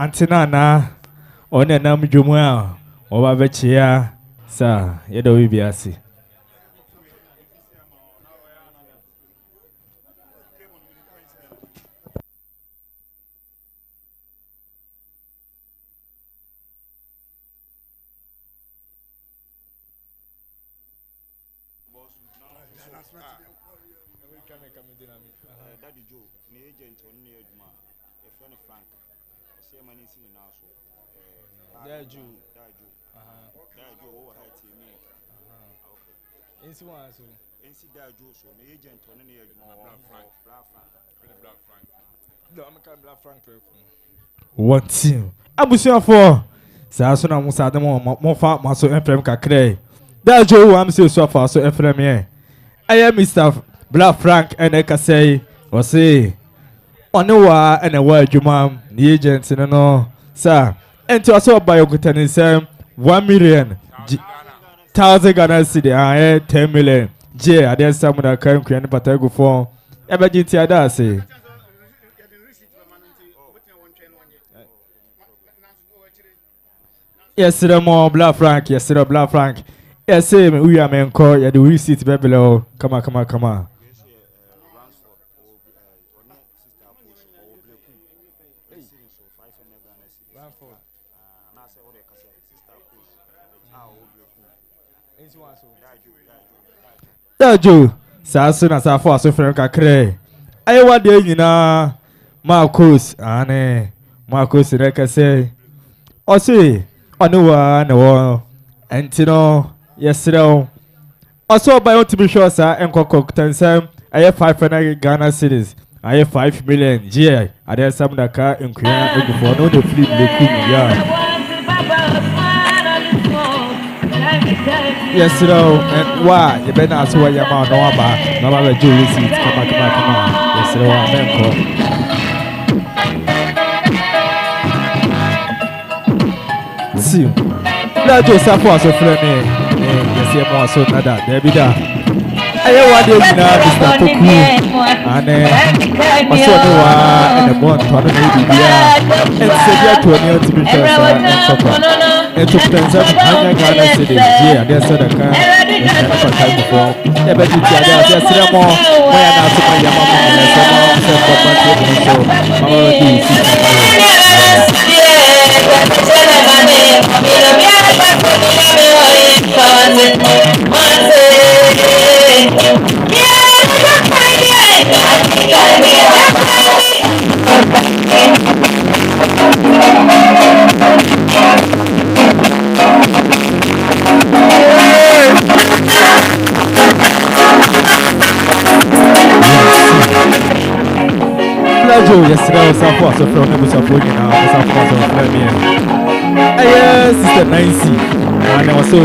Antina na one nam dwumu a oba bechia sa yedo wi biase. Daddy Joe, the agent on the Adwoa, a friend of Frank, or say money in the house. Daddy Joe, over here, me. And see one, and see Daddy Joe, so the agent on the Adwoa, Black Frank. No, I'm a Black Frank. What team? Abusia for Sasuna Musa the more fat muscle and frame cacre. That Joe, I'm still so far, so Ephraim. I am Mr. Black Frank and I can say, or say, Adowa and a word, you ma'am, the agents in no, sir. And to us all by your good 1 million thousand Ghana city, 10 million. J, I dare someone that can create a patago for ever GT. I say. Yes, sir, more Black Frank, yes, sir, Black Frank. Yes, sir, we are men call you the receipt below. Come on. That Joe, Sassoon as I force of Frank Cray. I want the Yina Marcus, Anne, Marcus, like I say. Or say, Adowa, no, and Tino, yes, sir. Also, by to be sure, sir, and Cockton, I have 500 Ghana cities. I have 5 million. G. I dare some that car in Korea before no the fleet, the cool, yeah. Yes, sir, and why you better ask why your mouth no about. No matter Julie seats, come on. Yes, sir, I'm see. Let Joseph was a friend. Yes, you are so nada. There be that. I want to Mr. Toku and also and a bond to and said to a new to be sure and soccer. And to present Ghana city, yeah, there's a car for time before. Yeah, but it's there's more where I have to my Yamama and some yesterday was a force of from the support now, was a force of Premier. Yes, Sister Nancy, and I was so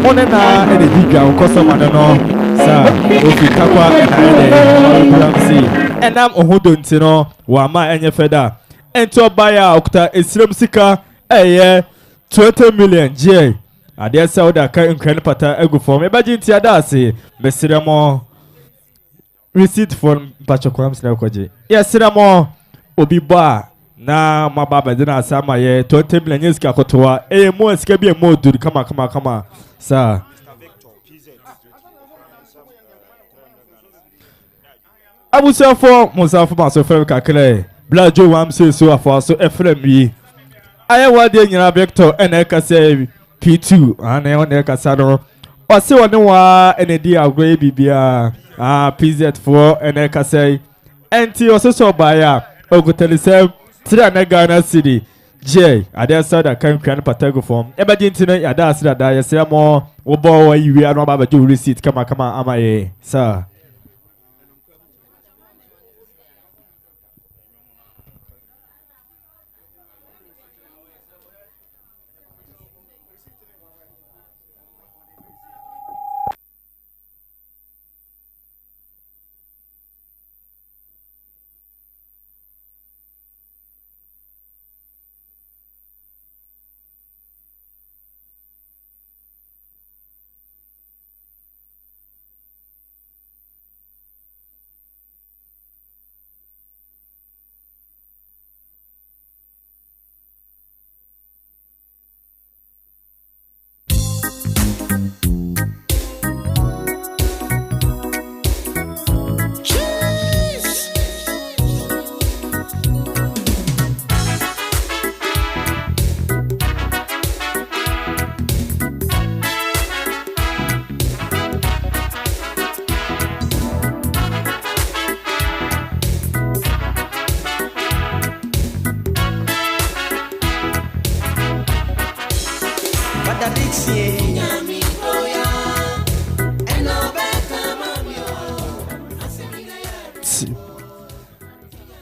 on and a big girl, because someone don't know, sir, if you come and I'm a hoodoo, you know, while my and your feather, and to buy out a slim sicker, 20 million, J. I dare sell that kind of credit ego for me, but you see, I say, Mr. More. Receipt from Pacho Kwams na kwaje. Yes, sir, mo obi ba na mababa dina sama ye 20 million years ka kotoa. Mo sika bi mo duri kama. Sir. Abusia for Monsafo maso frem kakle. Bla Joe wam so afo so efrem yi. Aye wade nyina Victor eneka say P2 ane oneka sano. Ose woni wa enedi agwe bibia. PZ for and I can say, and T also saw by a Ogotelisem, Tirana Ghana City, J. I dare saw that kind of patago form. Emergency, I dare say that I say more, or boy, you are not about to receipt. Come on, am I, sir?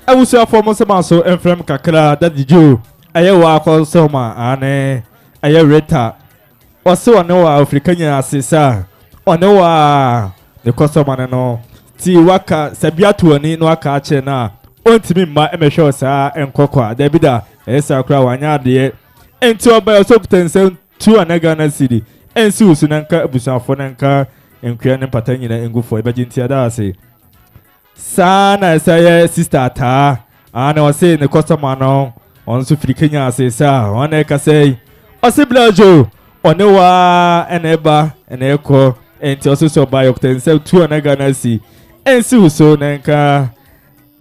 I will say for Mosamaso and from Kakra that the Jew. I walk on summer and I reta. Or so I know African assessor. Or no, the customer no. Ti waka Sabiatu and no waka chena. Want me my emissions sir and cocoa. Debida, Esa Crawanya dear. And to a bio substance to an Agana city. And Susan and Busa Fonanka and Krian and Patania and go for Emergency Adasi. Sana say sister ta and I was saying the customer no on Sufi Kenya say sir one eka say o se blajo onewa eneba eneko enti also so buy octen say 2 na Ghana si ensi so nanka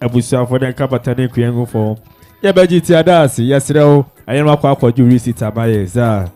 abusa for den kapatane kwengu for ya budget adasi yesrew ayema kwa akwaju receipt abaye za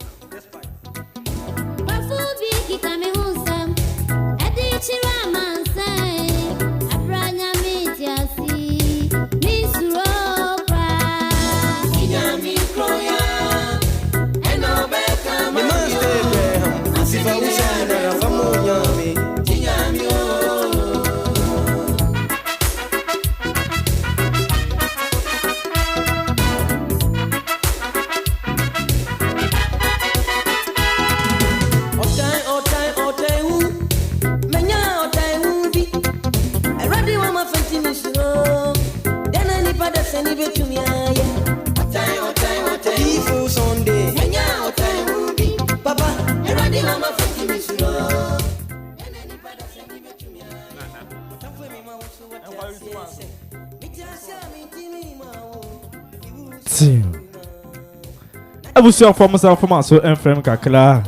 I was your former so and friend Kakla.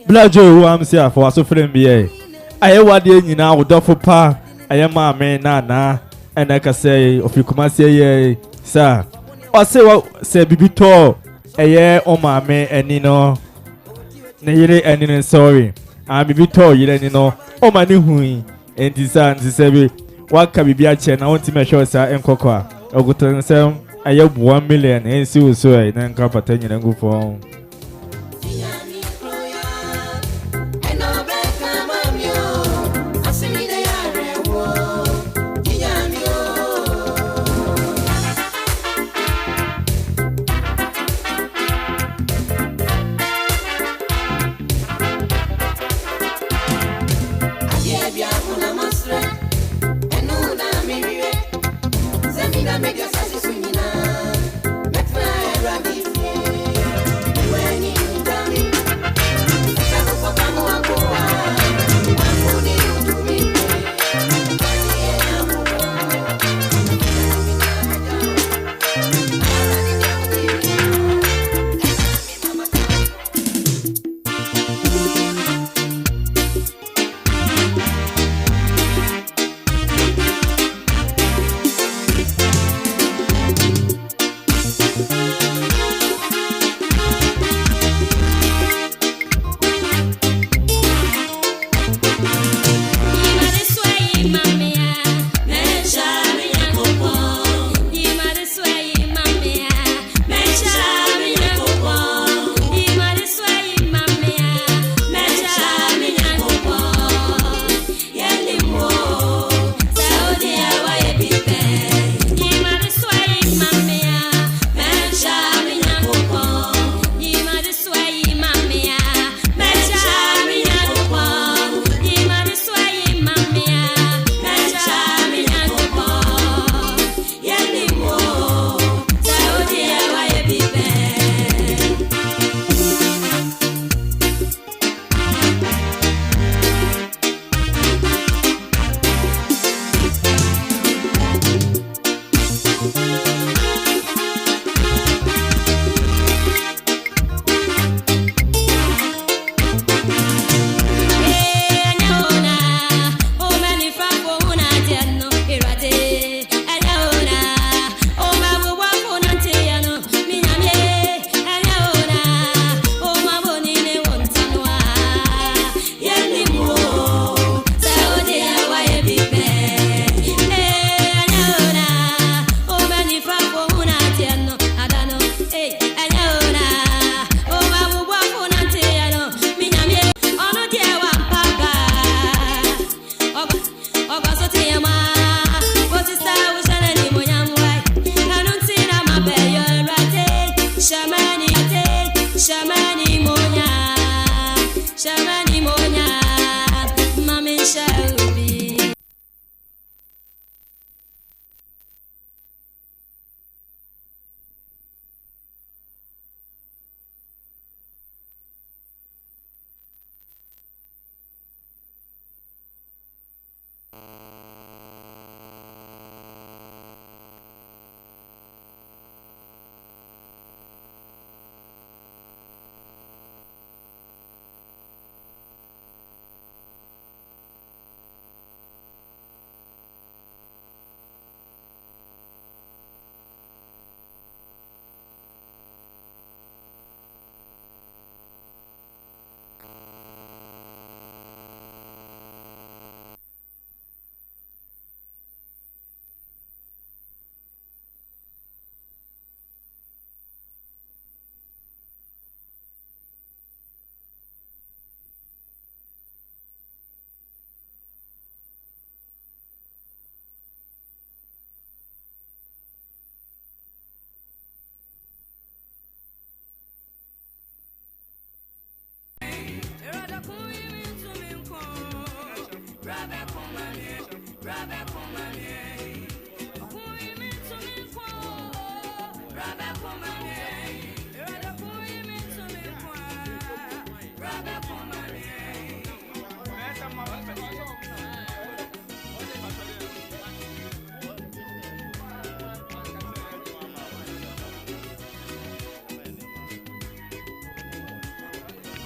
Blajo, I'm here for so friend be. I am what you now with for pa. I am my man, Nana, and I can say, of you come say, sir. Or say what say Bibito, a year on my man, and you know, Nere and sorry. I'm Bibito, you know, oh my new hui, and design to say, what can be a chain? I want to make sure, sir, and cocoa. I go to them. I have 1 million and see so I then come for 10 and go for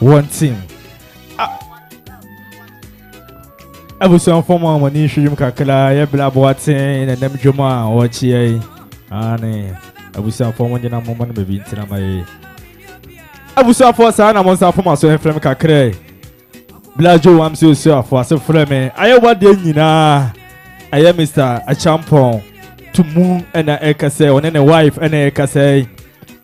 One team. Abusan former money shim kakala ya bla boatin na nam juma o chie ane abusan former jina mo man be bintina mai abusan for sa na mo sa former so enfrem kakre bla jo am so for so frame aye wade nyina aye Mr. Agyemang to moon and ekase one ne wife and ekase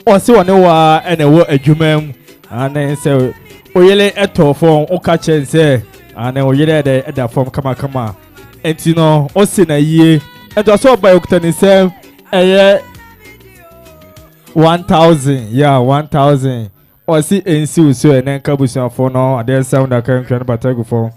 o se one wa and wo Agyemang ane se oyele eto for o ka chense and then we hear that from kama and you know us in a year and also by Octani same 1,000 yeah 1,000 or see in so and then Kabusan for now and then sound that can battle for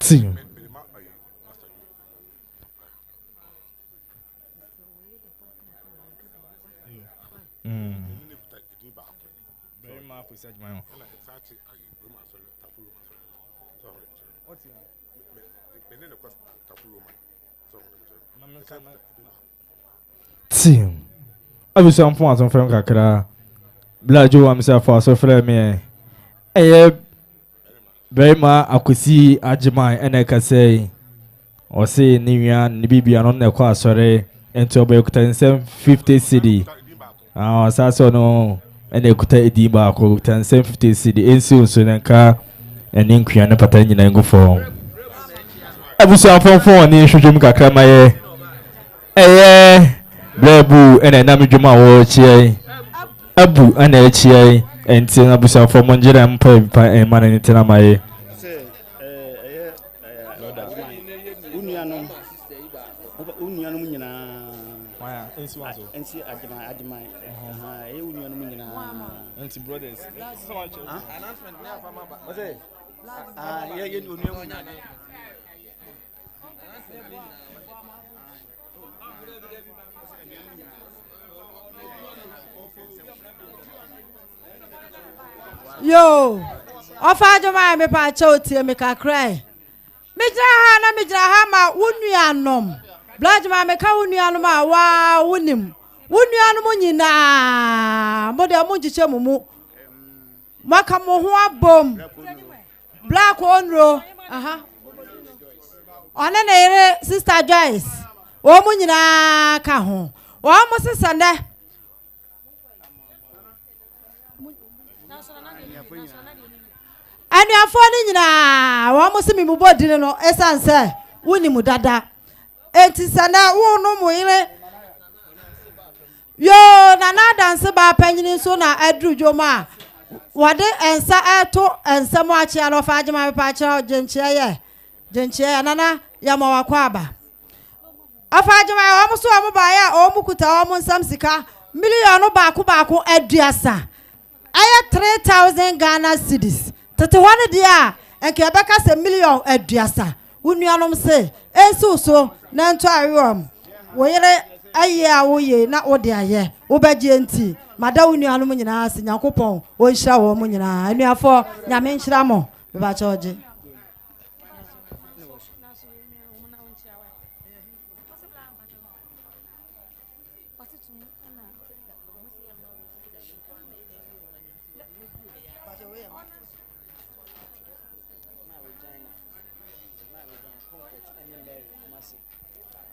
team. Team. I was some point on from Kakra. Blajo himself for so for me. Very ma akusi Agyemang and I can say or say Nivian Nibibian on the quad sorry and to be 50 cedi. Sasso no and they could take Diba 50 cedi in soon and car and inquiry and pattern and go for. I was some phone nation Kakra my Blebu and a Namijuma watch Abu and a chia and sing Abusa for Monjera and Pay and man in Tenamae. Yo, Agyemang me pa choti me ka cry. Me jira ha ma wunuanom. Agyemang me ka wunuanom a wa wunim. Wunuanom nyina. Mo de mo nchiche mumu. Maka mo ho abom. Black onro. Aha. Ona na ere Sister Joyce. O mu nyina ka ho. O mo sesane. And you are falling in a almost me body no essence. Winnie Mudada. And it's an hour no more. Yo, Nana dance about penny sooner. I drew your ma. What they answer to and some watch out of Agyemang Pacha, Genchia, Nana, Yamawa Kwaba. Of Agyemang almost so I'm by Omukuta almost some sika. Million Baku Ediasa. I had 3,000 Ghana cedis. 31 dia and Quebec a million at Diasa. Unianum say, so, Nanto Irom. Where a year, we not what they are ye. Obedienti, Madame Unianumina, Sinakopon, or shower Munina, and therefore Yamin Shramo, about George.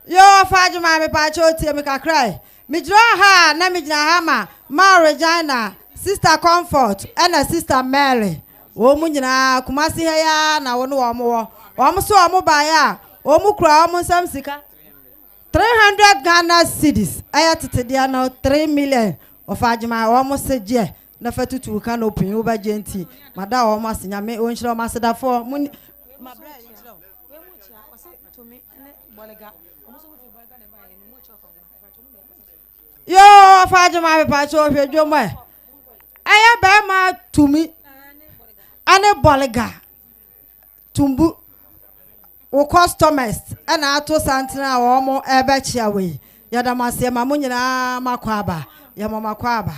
Yo, Agyemang me pa choti me ka cry. Me jira ha na me jira ha ma Regina, Sister Comfort, and Sister Mary. O mu nyina Kumasi ha ya na wo no wo mo. O mo so o mo ba ya. O mu kura o mo sam sika. 300 Ghana cedis. Aya tete dia no 3 million of Agyemang o mo se je na fatutu ka no pin wo ba genti. Mada o mo asenya me o nshira o ma seda for mu ma bra yi nshira. We mu chia o se to me ne bolega. Yo, Fajima, me pacho of your joma. I am Bama to me. Ane Boliga. Tumbu. O customers. And I to Santana or more Ebachia way. Yadamasi, Mamunina Makwaba. Yamama Kwaba.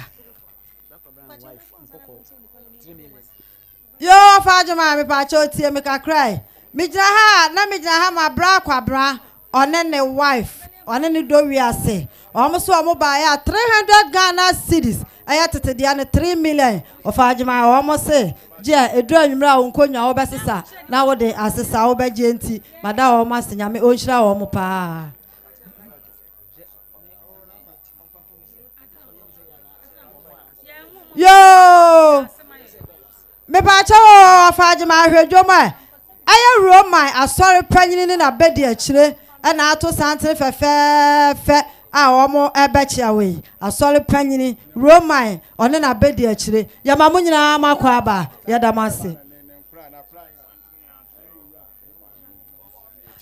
Yo, Fajima, me pacho tia make a cry. Mijaha, na mijaha ma bra kwa bra. Onene wife. Onene do we are say. Almost one buy 300 Ghana cedis. I had to the 3 million of Fajima almost say. Yeah, a drawing round Konya Obasisa. Nowadays, as a Sauber Genti, Madame almost in Yami Oshra or Mopa. Yo, me pacho Fajima Rejoma. I am Roma, a sorry pregnant in a bed, actually, and I to Santa fe. Ah, omo ebechi away. A solid penny, Roma, on an abedi actually. Yamamunina Makwaba, Yadamasi.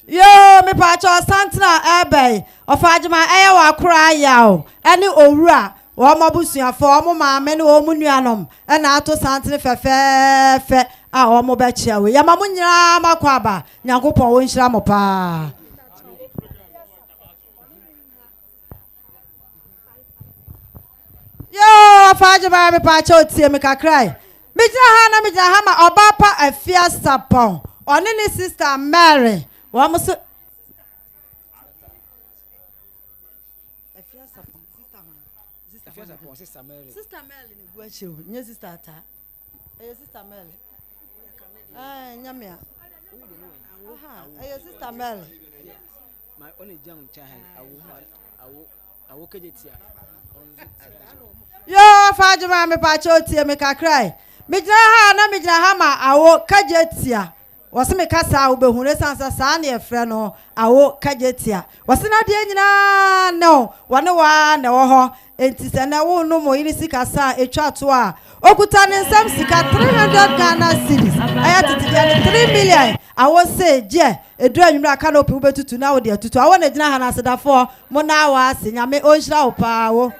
Yo, me pacho Santana Abbey, of Fajima Ewa cry yow, any Ora, or Mabusia for Mama, many Omunianum, and I to Santa fe. Ah, omo bechi away. Yamamunina Makwaba, Yankupo Winshramopa. Yo, Fajima, me pacho tie me kakrai. Me jahama obapa afia sapon. Oni ni sister Mary. Wa muso afia sapon sister Mary. Sister Mary ni guachiru. Nye sister ata. Sister Mary. Nyamia. Sister Mary. My only young child. I will kejetia. Yo, Fajima, me pacho tie me kakrai. Me jaha na me jahama awo kajetia. Wasi me kasa ubehune sansa sane efre no awo kajetia. Wasi na de nyina no wane wa na wo ho enti se na wo no mo yiri sika sa etwa to a okuta ne nsam sika 300 Ghana cedis. Aya titi 3 million. Awo se je edu anwumra aka no pe ubetutu na wo de atutu. Awo na gina ha na sedafo mo na wa ase nyame onhira wo pa wo.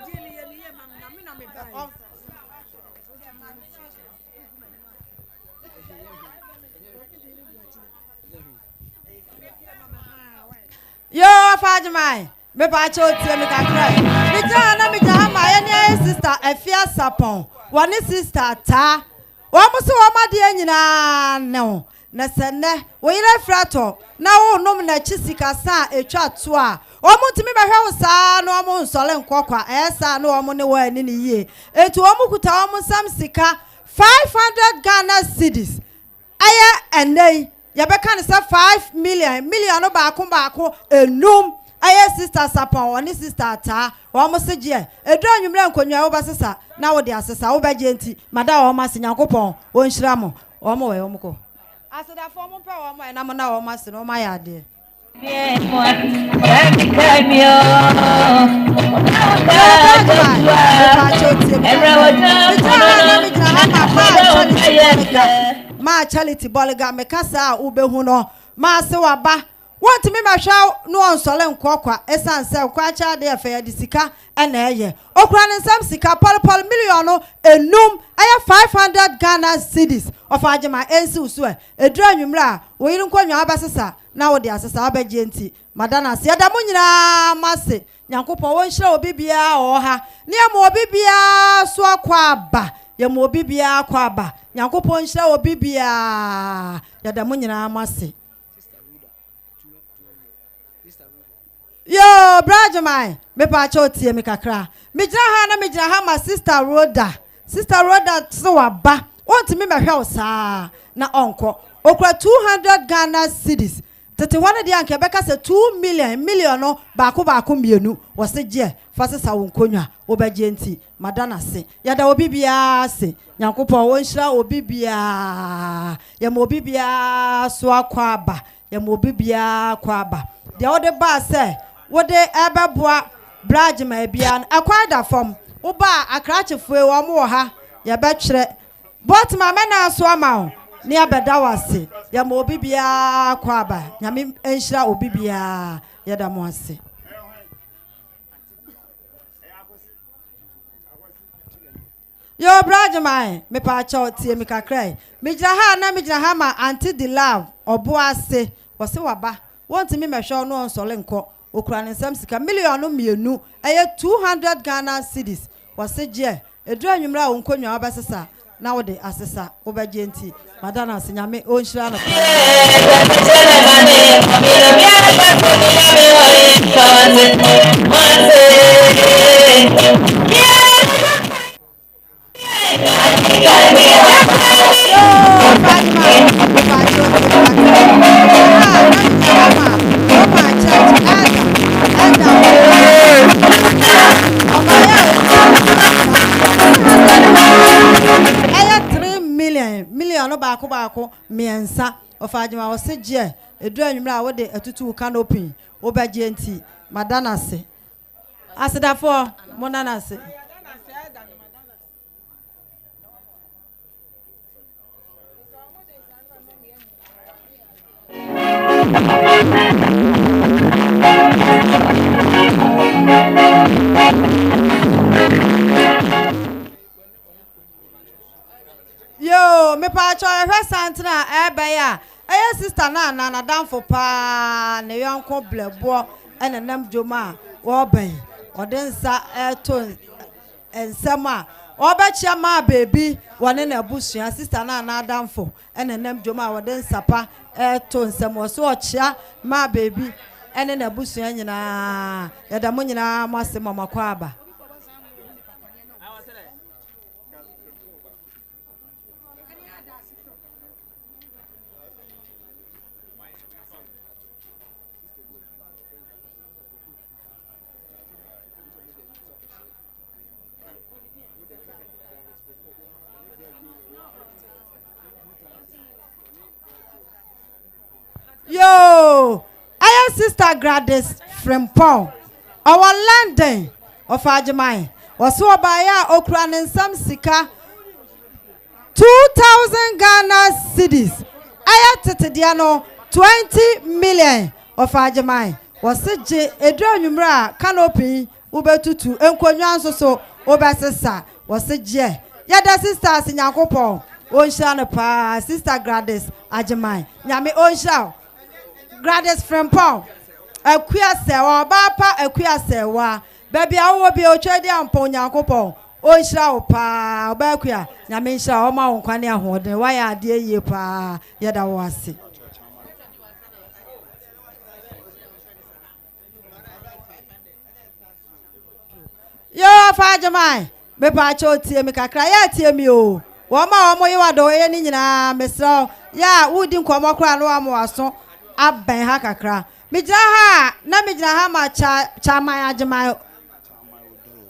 Yo, Fajima, me pacho tie me kakra. Me jana me jahama ye sister Afia Sapon. One sister ta. Wo muso wo made anyina no. Na sene, wo yire frato. Na wo nom na chisika sa etwa to a. Wo mutimi behwe wo sa no mo nsole nkokwa. Esa no wo ne wo ani ne yie. Etu wo mukuta wo sam sika 500 Ghana cedis. Aya enei Yabeka ni say 5 million no baako enum aye sister Sapon oni sister ta wo mo se je edu anwumre nkonwa wo basesa na wo de asesa wo ba je nti mada wo ma se Nyankopon wo nhira mo wo mo we wo mo ko aseda fo mo pe wo mo na mo na wo ma se no ma ya de Ma charity boliga me kasa ubehu no ma se waba want me ma hwa no onsole nkokwa esanse kwa cha de afa ya disika ena eye okura ne nsam sika pol million no enum aya 500 Ghana cedis of Agyemang ensi usu edru anwumra wo yiri nkwanwa abasesa na wo de asesa abaje nti madana se da munyina mase Nyankopon wo nhira obi bia o ha ne am obi bia so akwa aba yam obi bia akwa aba Nyankopon nhira obi bia ya da munyina mase yo Agyemang me pa cha otie me kakra me jira ha na me jira ha ma sister Rhoda so waba want me hwe o saa na onko okura 200 Ghana cedis tete wane de anke beka se 2 million no baako mienu wo se je fa se sa wonkonwa wo baje nti madana se ya da obi bia se Nyankopon wo nhira obi bia ya mo obi bia so akwa aba ya mo obi bia kwa aba de wo de ba se wo de ebeboa Agyemang bia akwa da fom wo ba akrachefo e wo mo ha ya betwere but ma me na so ama ni abeda wase ya mo obi bia kwa aba nyame enhira obi bia ya da mo ase Yo Brajamai, me pa cho tie me kakrai. Me jira ha na me jira ha ma anti the love obo ase. Wo se waba. Won ti me hwe no onsole nko. Okura ne nsam sika million no mienu. Eye 200 Ghana cedis. Wo se je. Edu anwumra wo nkonwa obesesa. Na wo de asesa wo beje nti. Madana senyame o nhira no. Million baako Mensah Agyemang was a je a drawing round with a tutu canopy over GNT Madana say. I said that for Monana say. Yo, me pa cho ehwe santina ebe ya. Eye sister na dan for pa ne yonko blebo enenam joma wo ben. Odensa eto ensema. Obechia ma baby wone na busua sister na dan for enenam joma odensa pa eto ensema so ochia ma baby ene na busua nyina. Yada mo nyina mo asema makwa aba. Yo, I am sister Gladys from Paul. Our London of Agyemang was so by okra and some sika 2,000 Ghana cedis. I am Tetidiano 20 million of Agyemang was a numera canopy ubetutu enkonyan so obesesa was a je. Yada sisters in Yakopo. Ocean pa sister Gladys Agyemang. Nyame Ocean. Gladys from Paul. A queer sewa, bapa, a queer sewa. Baby, I will be a trade and pony uncle Paul. Oh, shall pa, Baquia. Yamisha, Oma, Quania, Horden. Why are dear ye pa? Yada was it. Yo, Agyemang. Me pacho tia me kakra ya tia mi o. Wo ma omo ye wado ye ni nyina mesro. Ya wudi nkomo kra no amoaso. Aben ha kakra mijira ha na mijira ha ma Chairman Agyemang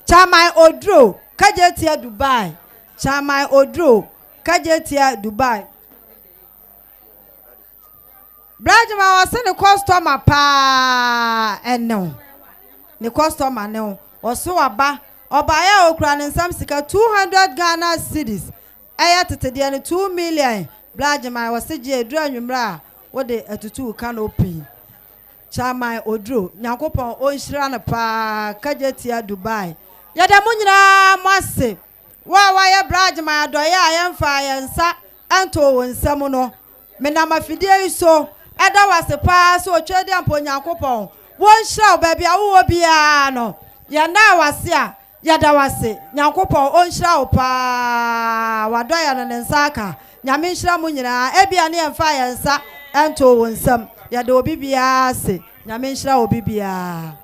Chairman Odro kajetia Dubai Chairman Odro kajetia Dubai Agyemang was the customer pa eno the customer no oso aba ya okra ne nsam sika 200 Ghana cedis aya tetede ne 2 million Agyemang was je edu anwumra what the atutu canopy Chairman Odro Nyankopon onhira na pa kajetia Dubai yada munyina mase wa ya Agyemang adoya ayemfa ayensa anto wonsam no me na mafidie iso eda wase pa so twede ampo Nyankopon wonhira baby awo bia no ya na wase a yada wase Nyankopon onhira pa wadoya no nsaka nyame nhira munyina ebia ne emfa ayensa anto wonsam ya de obi bia se nyame nhira obi bia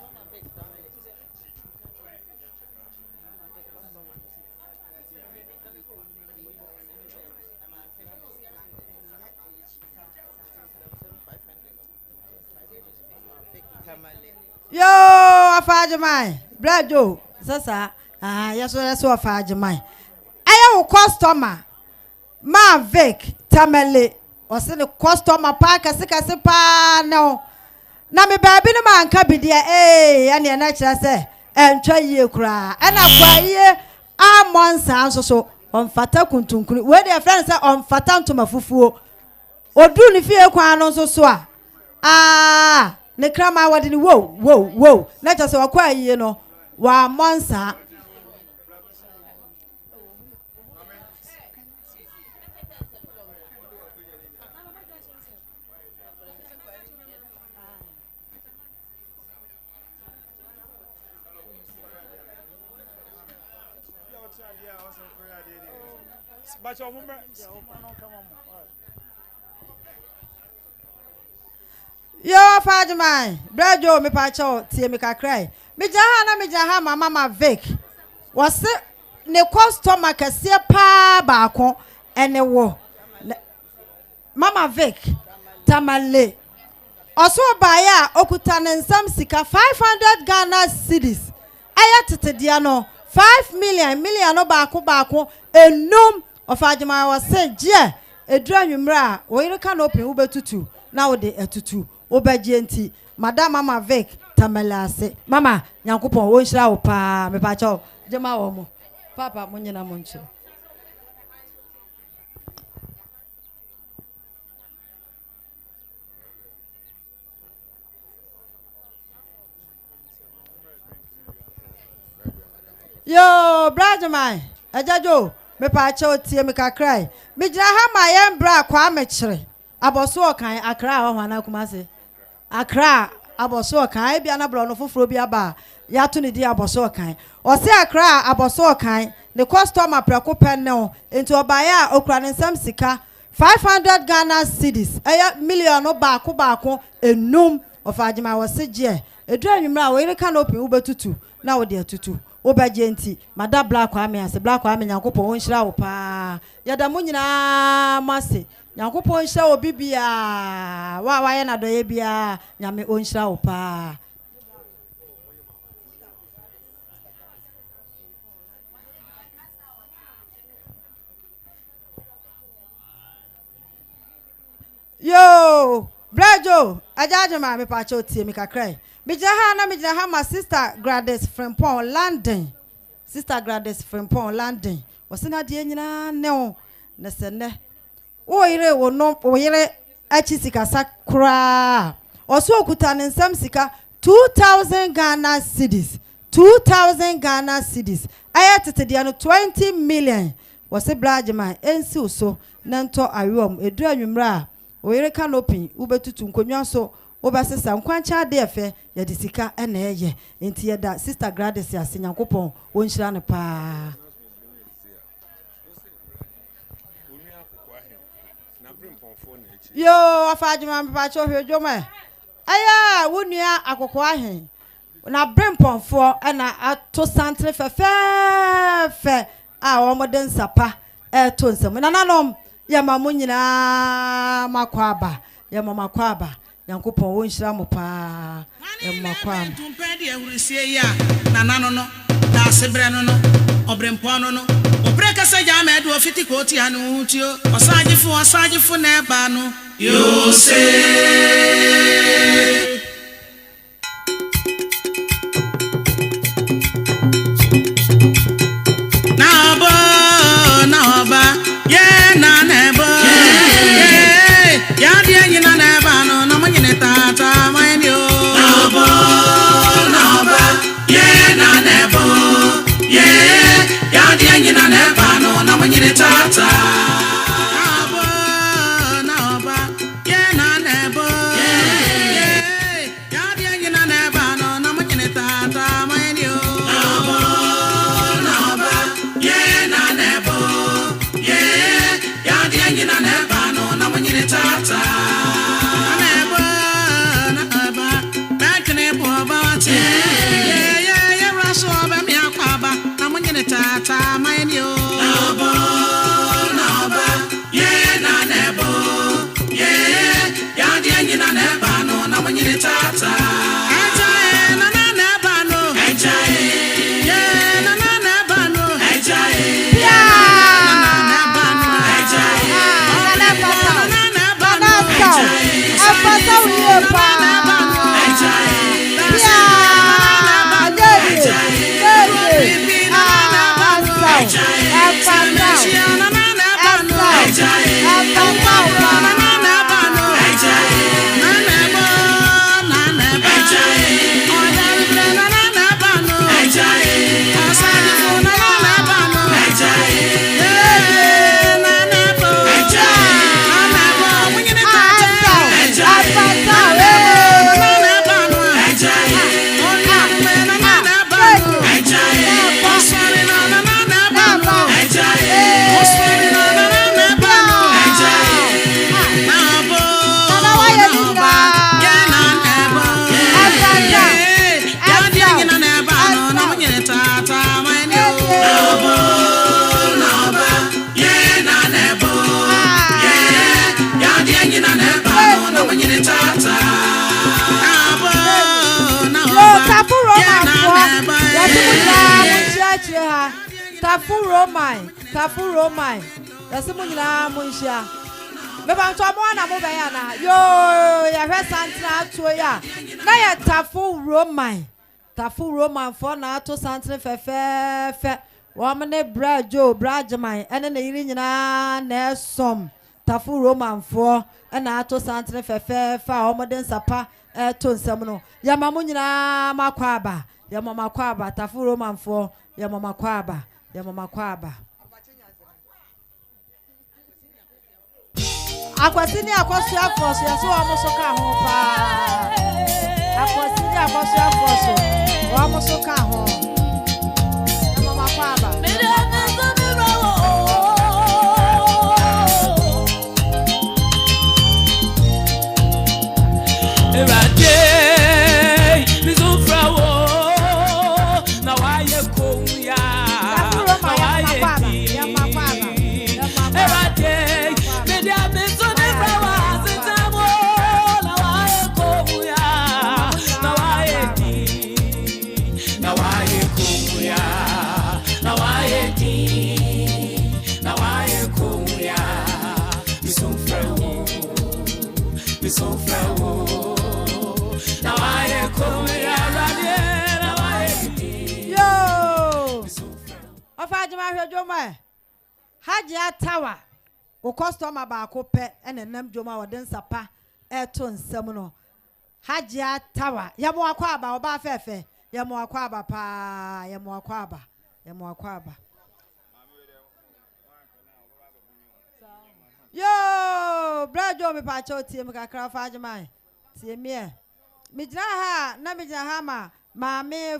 yo Agyemang Brajo sasa yeso Agyemang ayo customer ma Vic Tamale o se the customer pa kase pa no na me baabi no man ka bidia ane na kira se entwa yie kura na kwa yie amonsa so onfata kuntunkunu we dey friend say onfata ntoma fufuo odu ni fie kwa no so a ne krama wadi ni wo na kira se wakwa yie no wa monsa But your woman, Yo, Father man, Brajo, me pacho, tie me kakrai. Me jaha mama Vic. Was it ne customer kase pa baako ene wo. Mama Vic, tamale. Oso baya okuta ne nsam sika 500 Ghana cedis. Aya tetedia no 5 million no baako enum of Agyemang was say je edura nwumra wo yire ka no open wo betutu na wo de etutu wo bagye nti madam Mama Vic tamalase mama nyankopon wo nhira wo pa me pa cho jema wo mo papa mo nyina mo nche yo brother man ajajo me pa cho tie me kakrai me jira ha ma yem bra kwa me kire aboso okan akra wa hwana kumase akra aboso okan bia na bra no foforo bia ba ya to ne di aboso okan o se akra aboso okan the customer preko pen no enti obaya okra ne nsam sika 500 Ghana cedis eya million no baako enum of Agyemang was se je edura nwumra wo yire ka no open wo betutu na wo de atutu obagye nti mada black ame ase black ame nyankopon wo nhira wo pa yada mo nyina mase nyankopon nhira wo bibia wa ye na doye bia nyame o nhira wo pa yo Brajo Agyemang me pa cho tie me kakrai me jaha my sister Gladys Frimpong London sister Gladys Frimpong London wasina die nyina ne o na sene o yire wo no o yire achi sika sakra oso okuta ne nsam sika 2000 Ghana cedis 2000 Ghana cedis ayatete dia no 20 million wase Agyemang ensi uso na nto awom edura nwumra o yire canopy ubetutu nkonwa so obasesa nkwancha de efe ya disika ena eye enti yeda sister Gladys ya senyankopon wonhyira ne pa yo Agyemang pa cho hwedwoma aya wonua akoko ahen na bremponfo na ato santre fefe a omoden sapa to nsem na nanom ya mamu nyina makwaba ya mama kwaba yankopon wo nhira mo pa ya makwam tumpedi ehurisie ya na nano no da sebre no obrempon no obreka se ja ma Adwoa fiti ko ti anu tio osagifo na eba no yo se na oba ye na nebo ya di enyi na neba no na manyine tata manyo na oba ye na nebo ye ya di enyi na neba no na manyine tata na oba ye na nebo ye ya di enyi na neba no na manyine tata manyo na oba ye na nebo ye ya di enyi na neba no na manyine tata tata manyo na oba ye na nebo ye ya di enyi na neba no na manyine tata ejae na neba no ejae ye na neba no ejae ya na neba no ejae na neba no ejae afata wiye pa ejae ya ejae Kafu Romai. That's the Munina Munshia. Beba Tomwana Mobayana. Yo, ya Santina to ya. Naya Tafu Romai for na to Santina fe. Wamane Brajo, Brajamai, and then the Irina Nesom. Tafu Roman for and Ato Santina fe Omoden Sapa, Ton Semono. Yamamunina Makwaba. Yamama Kwaba, Tafu Roman for Yamama Kwaba. Akwasini akwasua afoso yaso amosoka ho pa. Akwasini akwasua afoso wa amosoka ho. Yamama Kwaba. Hajia Tower, o customer baako pe ene nam joma wode nsapa eto nsam Hajia Tower yamo akwa aba oba fefe yamo akwa aba pa yamo akwa aba yo brajo me pa cho tie me kakra fa agyeman tie me me jina ha na me jina ha ma me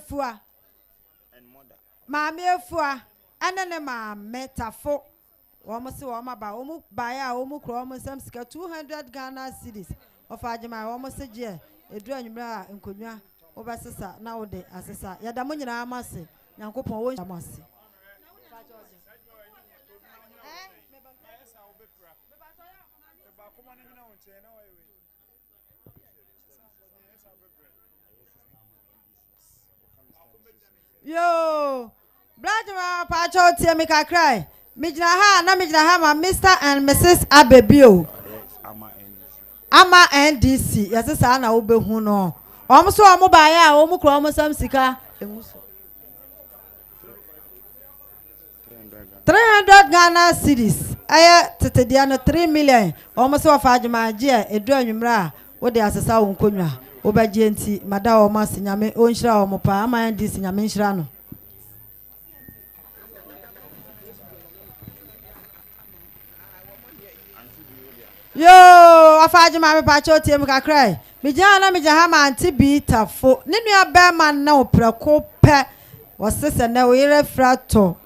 fua anene ma metafo womo se womo ba womo ba ya womo kro womo sam sika 200 Ghana cedis of agyeman womo se je edu anwumra nkonwa obasesa na wode asesa yada mo nyina amase nyankopon wo amase yo Brother Pacho Tiamika cry. Mijnaha na mijnaha ma Mr. and Mrs. Abebio. Ama NDC. Yes, sir, na obehu no. Omso omo ba ya, omo kro omo sam sika. 300 Ghana cedis. Aya tetedia no 3 million. Omo so fa agyeman je edu anwumra wo de asesa wo nkonwa. Wo ba je nti mada o ma sinyame o nhira omo pa ama NDC nyame nhira no. Yo, afaji ma me pa cho tie me kakrai. Me jana me jaha ma anti bi tafo. Ni nua ba ma na oprako pe. Wosese na wo yire frato.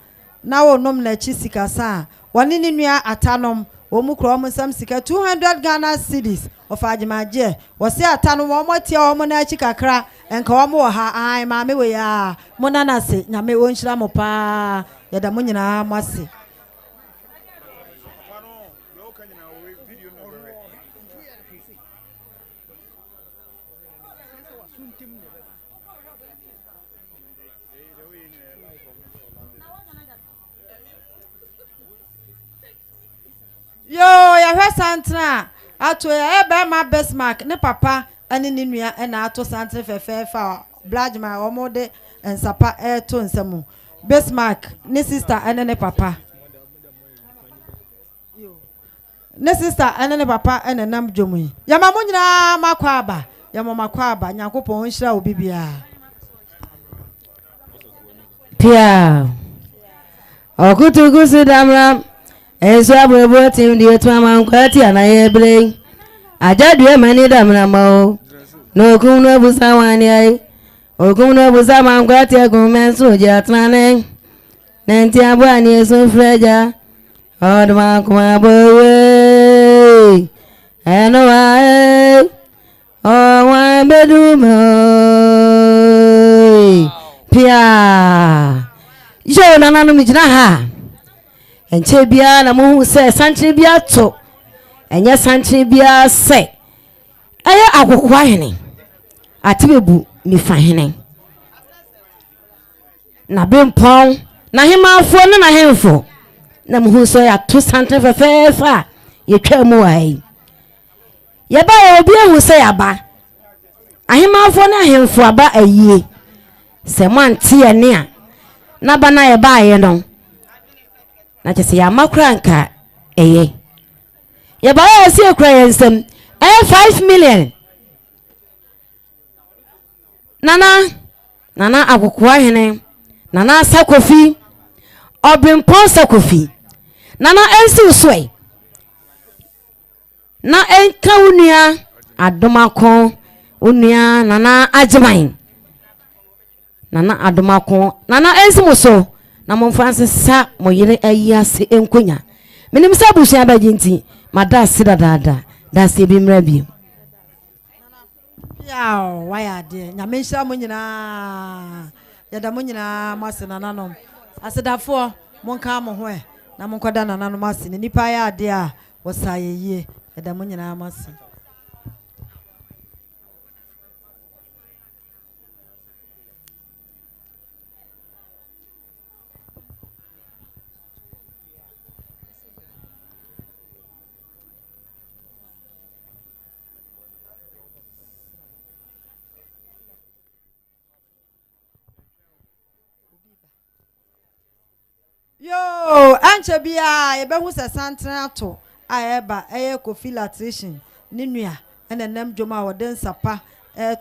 Na wo nom na chi sika sa. Woni ni nua atanom. Wo mu kro mo sam sika 200 Ghana cedis. Ofaji ma je. Wose atanom wo mo tie wo mo na chi kakra. Enka wo mo wo ha ai ma me we ya. Mo na na se nyame wo nhira mo pa. Yada mo nyina mo ase. Yo, ya hwe santra ato ya ebe ma bestmark ne papa ane ne nua na ato santra fefefa blajma omode ensapa eto nsemu bestmark ne sister ane ne papa papa ene nam dwomu ya ma munyina makwa aba ya ma makwa aba nyankopon nhira obi bia pia okutugusu damram Eso abwebo tim die twama nkwati anaye bre ajadue mani damra mo no kum no busa wani ai okum no busa ma nkwati agun je atrane nenti abwani eso freja odma kuma bowe eno ai o wa bedumo pia yo nananu mijina ha enche bia na mo hu se sanche bia to enye sanche bia se aya agwokwa hene atibebu mi fa hene na bempon na hemafo no na hemfo na muhu so ya to sante fefefa ye twa mu ai ye ba ye obi ehu se ya ba ahemafo na hemfo aba ayie se mante ye ne a na ba na ye ba ye no na chese ya makra nka eye ye ba ye se ekra ye nsem 5 million nana akokoa hene nana sakofi obrimpon sakofi nana ensi usoi na enka unua adomako unua nana Agyemang nana adomako nana ensi muso na momfanse sa moyire ayase enkonya menim sa busia ba jinti mada sida dada da se bi mrabi Yaw, why are they? Nyamisha munyina. Yada munyina masina nanom. Asedafo monka mo ho e na monkwada nanom masini nipa ya ade a wosaye yie. Yada munyina masi. Yo, anche bia ye behu se santra to ayeba eye kofi latration ni nua ene nam dwoma woden sapa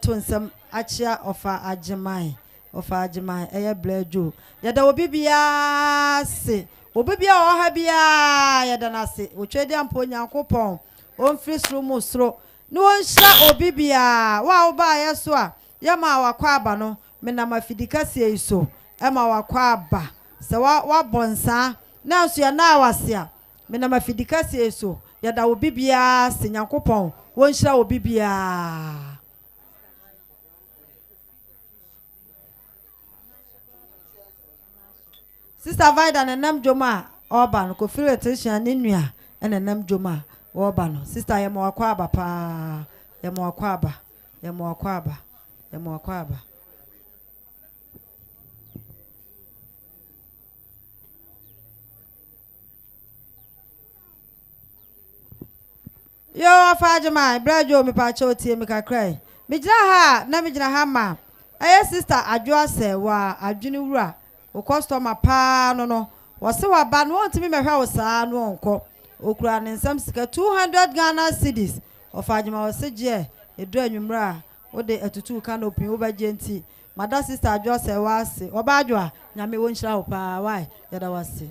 to nsem achia ofa Agyemang eye blejo ye da obi bia se obi bia o ha bia ye da na se otwede ampo nyankopon on free sro mu sro ni won hira obi bia wa wo ba ye so a ye ma wakwa aba no me na mafidika se iso e ma wakwa aba se wa bonsa na so ya na awase me na mafidika se so ya da obi bia se nyankopon won hira obi bia Sister Vida na nam dwoma oba no ko fire tishan ni nua na nam dwoma oba no sister ye mo akwa aba pa ye mo akwa aba Yo Agyemang brajo mi pa cho tie mi kakrai mi jira ha na mi jira ha ma aye sister Adwoa se wa adwini wura o customer pa no wose wa ba no ntimi mehwa wo saa no onko okura ne nsam sika 200 Ghana cedis of Agyemang wose je edu anwumra wo de atutu canopy wo ba je nti mada sister Adwoa se wa se oba Adwoa nyame wo nhyira wo pa why yada wase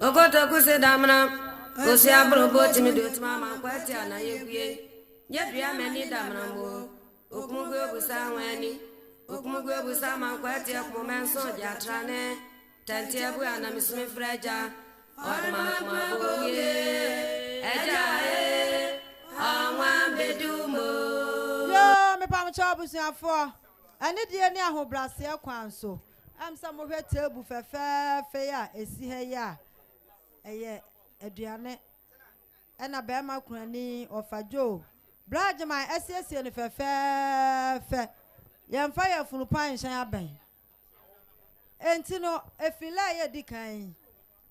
ogoto kuse damna osi abro boti mi do mama kwati ana yegwie yedua meni damna mo okumugo busa wani okumugo busa mankwati akmo menso diatrane tanti abu ana misumi freja odma maboye eja anwa bedumo yo me pa mo chabu siafo ani die ni ahobrase kwanso am sa mo hwe table fefefe ya esi he ya eye aduane ena be ma kunani ofajo Agyemang esiesie ne fefefe yemfa ya funu pan hyan aben enti no efila ye dikan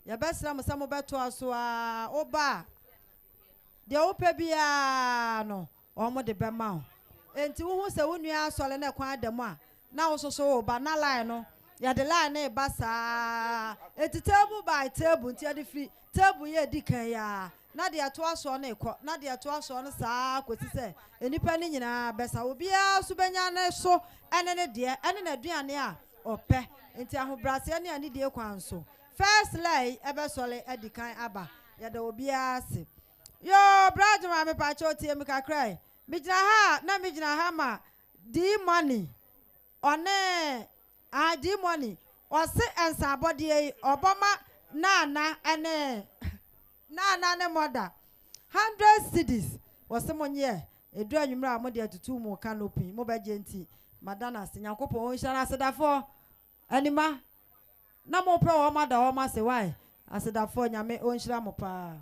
ya besra mo samo beto aso a oba de opa bia no omo de be ma enti wo hu se wonua asole na kwan ademu a na wo soso oba na line no ya de line na basa enti table by table enti ya de free table ye dikan ya na de ato aso na ekọ na de ato aso no saa kwesi se enipa ni nyina besa obi a so benya na so ene ne de ene na aduane a ope enti ahobrase ne ani de kwanso first lay ebe sole edikan aba ya da obi a se yo Agyemang me pa cho tie me kakrai me gina ha na me gina ha ma di money one di money o se ensa abode obama na ene na ne moda 100 cedis wose monye edu anwumra mo de atutu mu canopy mo ba genti madana se nyankopon o nhyara asedafo anima na mo pe wo mada wo ma se why asedafo nyame o nhyira mo pa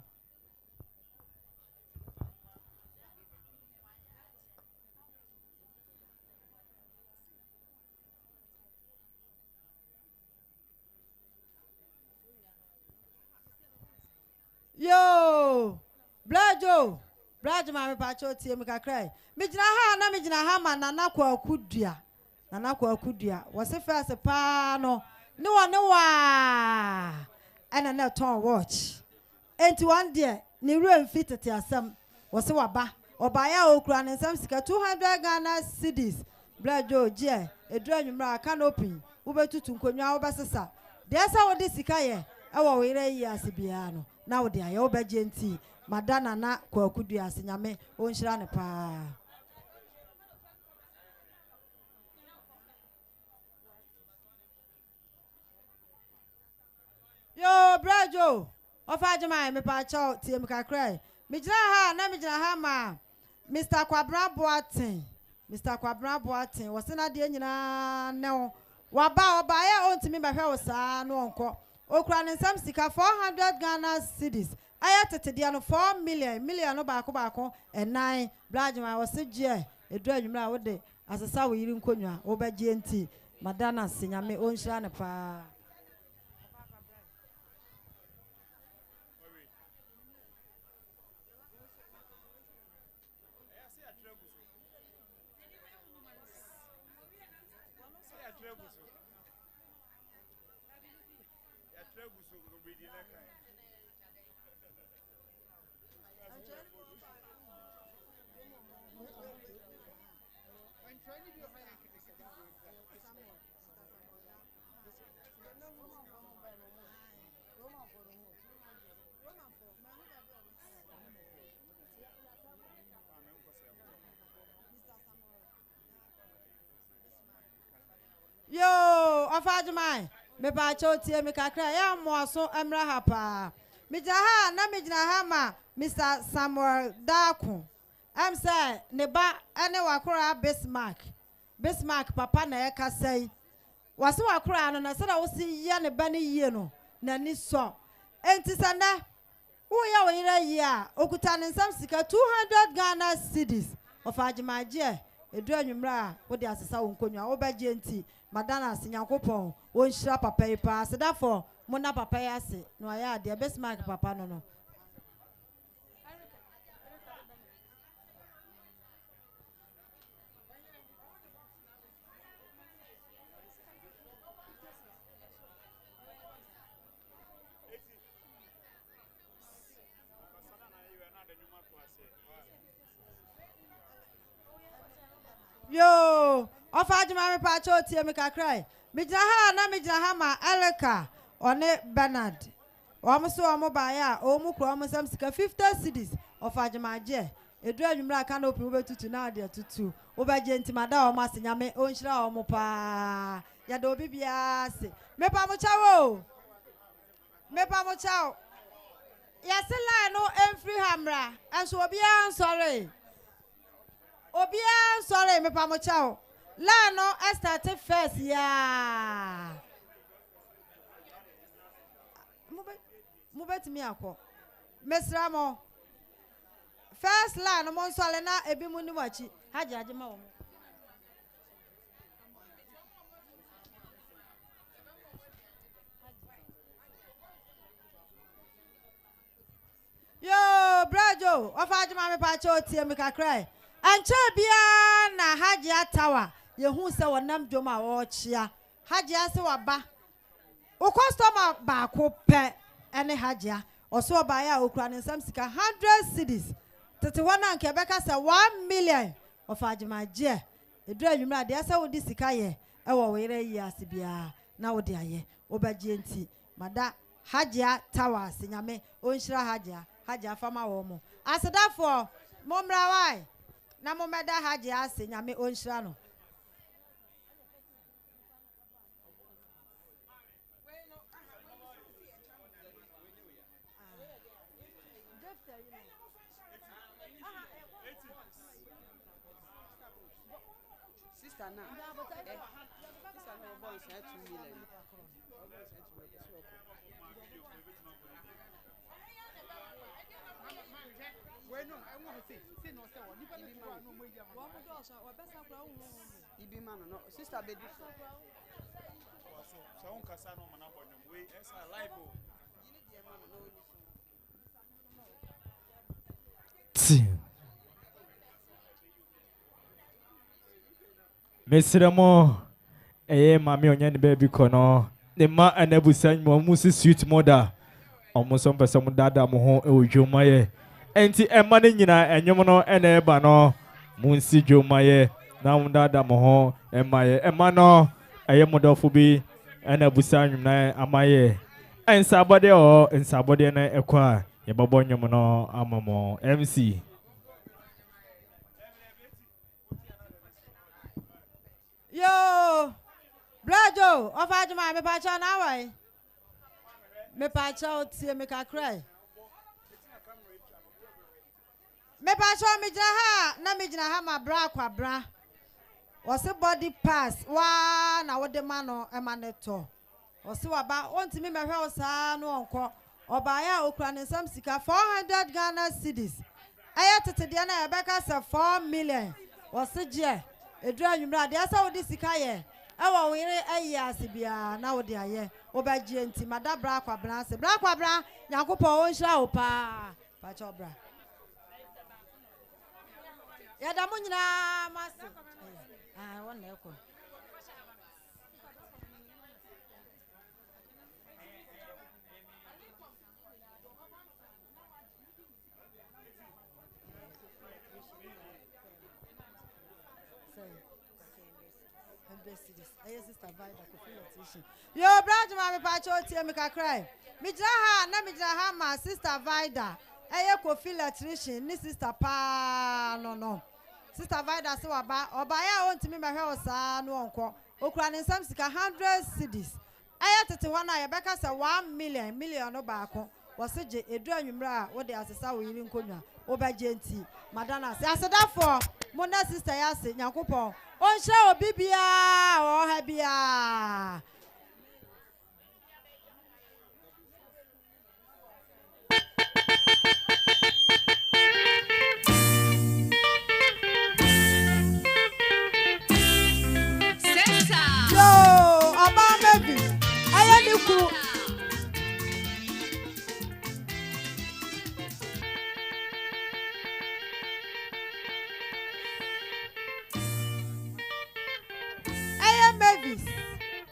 Yo, Blajo, Blajo, my pacho, Tiamika cry. Mijina ha, na mijina ha, man, Nana Kudia. Nana Kudia was a first a pano. No one, no one. And a ton watch. And to one dear, ni room fitted to some was a waba or buy a okran and some 200 Ghana cedis. Blajo, Jay, a drawing can open. Uber to Tunkonya Basasa. There's how this Sikaye. Our way, Yasibiano. Now they are your bagenti. Madana na kwa kudia sinyame onshirane pa. Yo, Brajo. Ofa Agyemang me pa chaw tie me kakrai. Me jira ha na me jira ha ma. Mr. Kwabra Boaten. Mr. Kwabra Boaten. Wose na de nyina ne waba oba ya ontimi ba hwe wo saa no onko. Okura ne nsam sika 400 Ghana cedis. Aya tete dia no 4 million no baako and 9 Agyemang wose gie edu anwumra wo de asesa wo yiri nkonwa wo ba gie nti madana senyame onhira ne pa. Yo, Ofa Agyemang me ba cho tie me kakra ya moaso emra ha pa. Me jira ha na me jira ha ma Mr. Samuel Daku. Am say ne ba ene wakora Bismarck papa na eka sei. Wase wakora no na se da wo si ye ne ba ne yie no na ni so. Enti sanda wo ya wo yira yie a okuta ne nsam sika 200 Ghana cedis. Ofa Agyemang je edu anwumra wo de asesa wo nkonwa wo ba je enti madana sinyankopon won hira papa yi pa sedafo mo na papa yi ase no aya de Bismarck papa no. Yo, Ofa Agyemang me pa cho tie me kakrai. Me jira ha na me jira ha ma Eleka one Bernard. Omo so omo ba ya, omo kro omo sam sika 50 cedis. Ofa Agyemang je. Edu anwumra ka na opi wo betutu na ade tutu. Wo ba je ntimada omo asenyame onhira omo pa. Ya do bibia se. Me pa mo chawo. Me pa mo chawo. Ya se line no emfri hamra. Enso obi an sorry. Obia sorry me pa mo chao. La no I started first ya. Mubet mi akọ. Mesra mo. First la no mo sorry na ebi mu ni wachi. Haji Agyemang wo. Yo, Brajo, Ofa Agyemang me pa cho tie me kakrai. Ancha bia na Hajia Tower ye hu se wonam dwom a wo chia Hajia se waba o customer ba ko pe ene Hajia oso ba ya okura ne nsam sika 100 cedis tete wana nke beka se 1 million Ofa Agyemang je edu anwumra de asa wo di sika ye e wo were yi ase bia na wo de aye wo ba je nti mada Hajia Tower senyame onhira Hajia fama wo mo asedafo momra wai na mo meda Hajia ase nyame onhira no sister na sister no born say 2 million bueno I want to say no say one nipa no no mo ija ma wo do so o besa kura wo ibi ma no sister be do so on kasa no mana bonyo we esa live o yini de ma no Wanti. Mesremo. Mami onye baby kono. Ne ma anabusan mo musi sweet mother. Omuso mpesa mu dada mo ho e odwomaye. Enti emma ne nyina enyom no ene eba no. Munsi dwomaye na mu dada mo ho emaye. Emma no modofo bi anabusan nwum na amaye. Ensabode na ekwa ye babo nyom no amamo MC. Yo, Blajo, of Adwoa, me pacha na wai. Me pacha tie me ka cry. Me pacha me jina ha ma bra kwa bra. Wose body pass wa na wo de ma no e ma ne to. Wose wa ba onti me hwe wo saa no onko. Oba ya okura ne sam sika 400 Ghana cedis. Aya tete de na e beka se 4 million. Wose je edura nwumra de asa wo di sika ye ewo wire ayi asibia na wo de aye wo ba gie nti madabra kwa bra se bra kwa bra Nyankopon wo nhira wo pa cho bra ya da mu nyina mase wo na eko Sister Vida coffee. Yo, brother, my pacho tie me ka cry. Me jira ha ma Sister Vida. Eye coffee electrician ni sister pa no. Sister Vida se oba ya ontimi me hwe osa no onko. Okura ne nsam sika 100 cedis. Eye tete ho na ye beka se 1 million no ba ko. Wose je edu anwumra wo de asesa wo yiri nkonwa. Wo ba je nti madana se asedafo mo na sister ya se Nyankopon on show bibia o ha bia Sesa yo aba baby ayani ku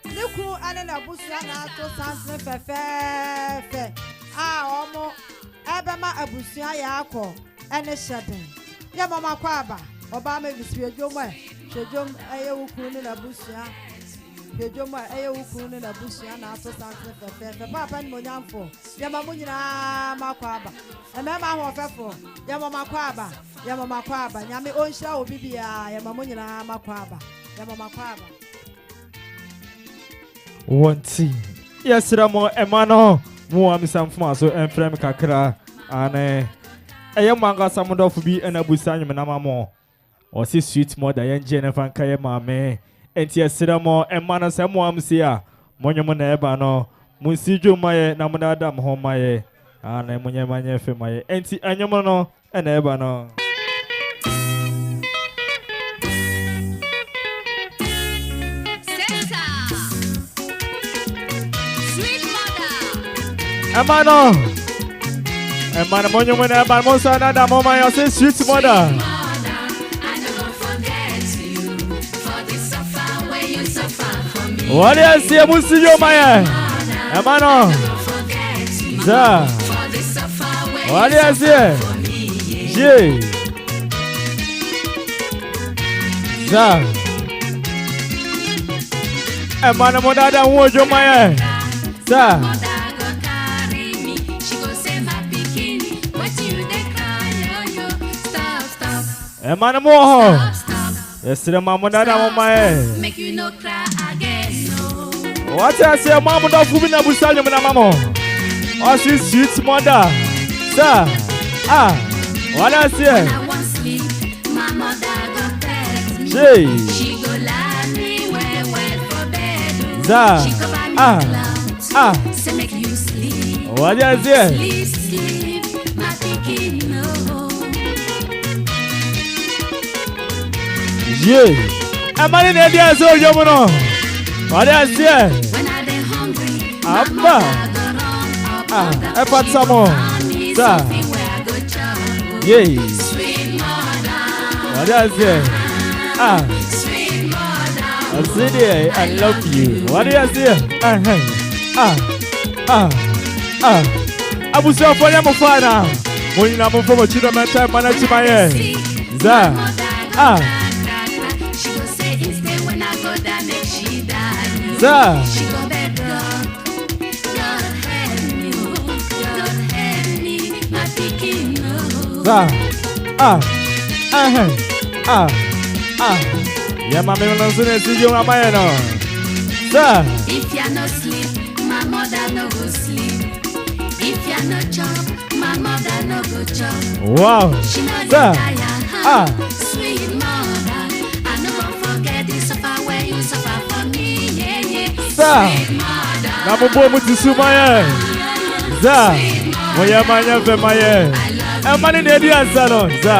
Niku anena busia na to sanse fefefe omo ebema abusia ya akọ ene sheden ya mama kwaba oba me bisue dwom shedwom eye wukuru ni na busia shedwom eye wukuru ni na busia na to sanse fefefe papa ni monyamfo ya mama nyina makwaba emema ho fefo ya mama kwaba nyame onhira obibia ya mama nyina makwaba ya mama kwaba Wanti. Yes, Ramo, Emano, Muam Sam Faso, and Frem Kakra, and a young manga summoned off be an abusan manamo. Or see sweet more than Jennifer Kayama me. And yes, Ramo, Emana Samuam Sia, Monument Ebano, Musijo Maye, Namadam Homaye, and Munyamanya Femaye, and see Anyamano and Ebano. Emano, monument about Monsana, that moment I say, sweet mother. I never forget you for the suffer where you suffer for me. What do you say, Musijo Maya? Emano, Za. What do you say? Jay. Za. Emano, Modada, Wojo Maya. Za. Emana moho. Yes, the mama dada mama. Make you no cry again, no. What I say, mama don't fool me na busanya na mama. Oh, she sweet mother. Sir. What I say? When I want sleep, my mother go pet me. She go lie me well for bed. Sir. She cover me clouds. Say make you sleep. What I say? Sleep, my thinking no. Yeah, I'm in India, so you know. What I say? When I dey hungry, Abba. I put some more. Sir. something where I go chop. Yeah. What do I say? I say, I love you. What do I say? I was up for your father. When you have from a children, my time, manage my head. She go say instead when I go down next she die. Sir. She go beg God help me, my picking no. Yeah, my man, I'm going to see you, my man. Sir. If you no sleep, my mother no go sleep. If you no chop, my mother no go chop. Wow. She no Sir. desire, sweet mother. I no go forget the suffer where you suffer for me, yeah, yeah. Sir. Sweet mother. Namu bomu tisumaya. Za. Moya manya fe maye. E mani ne di salon. Za.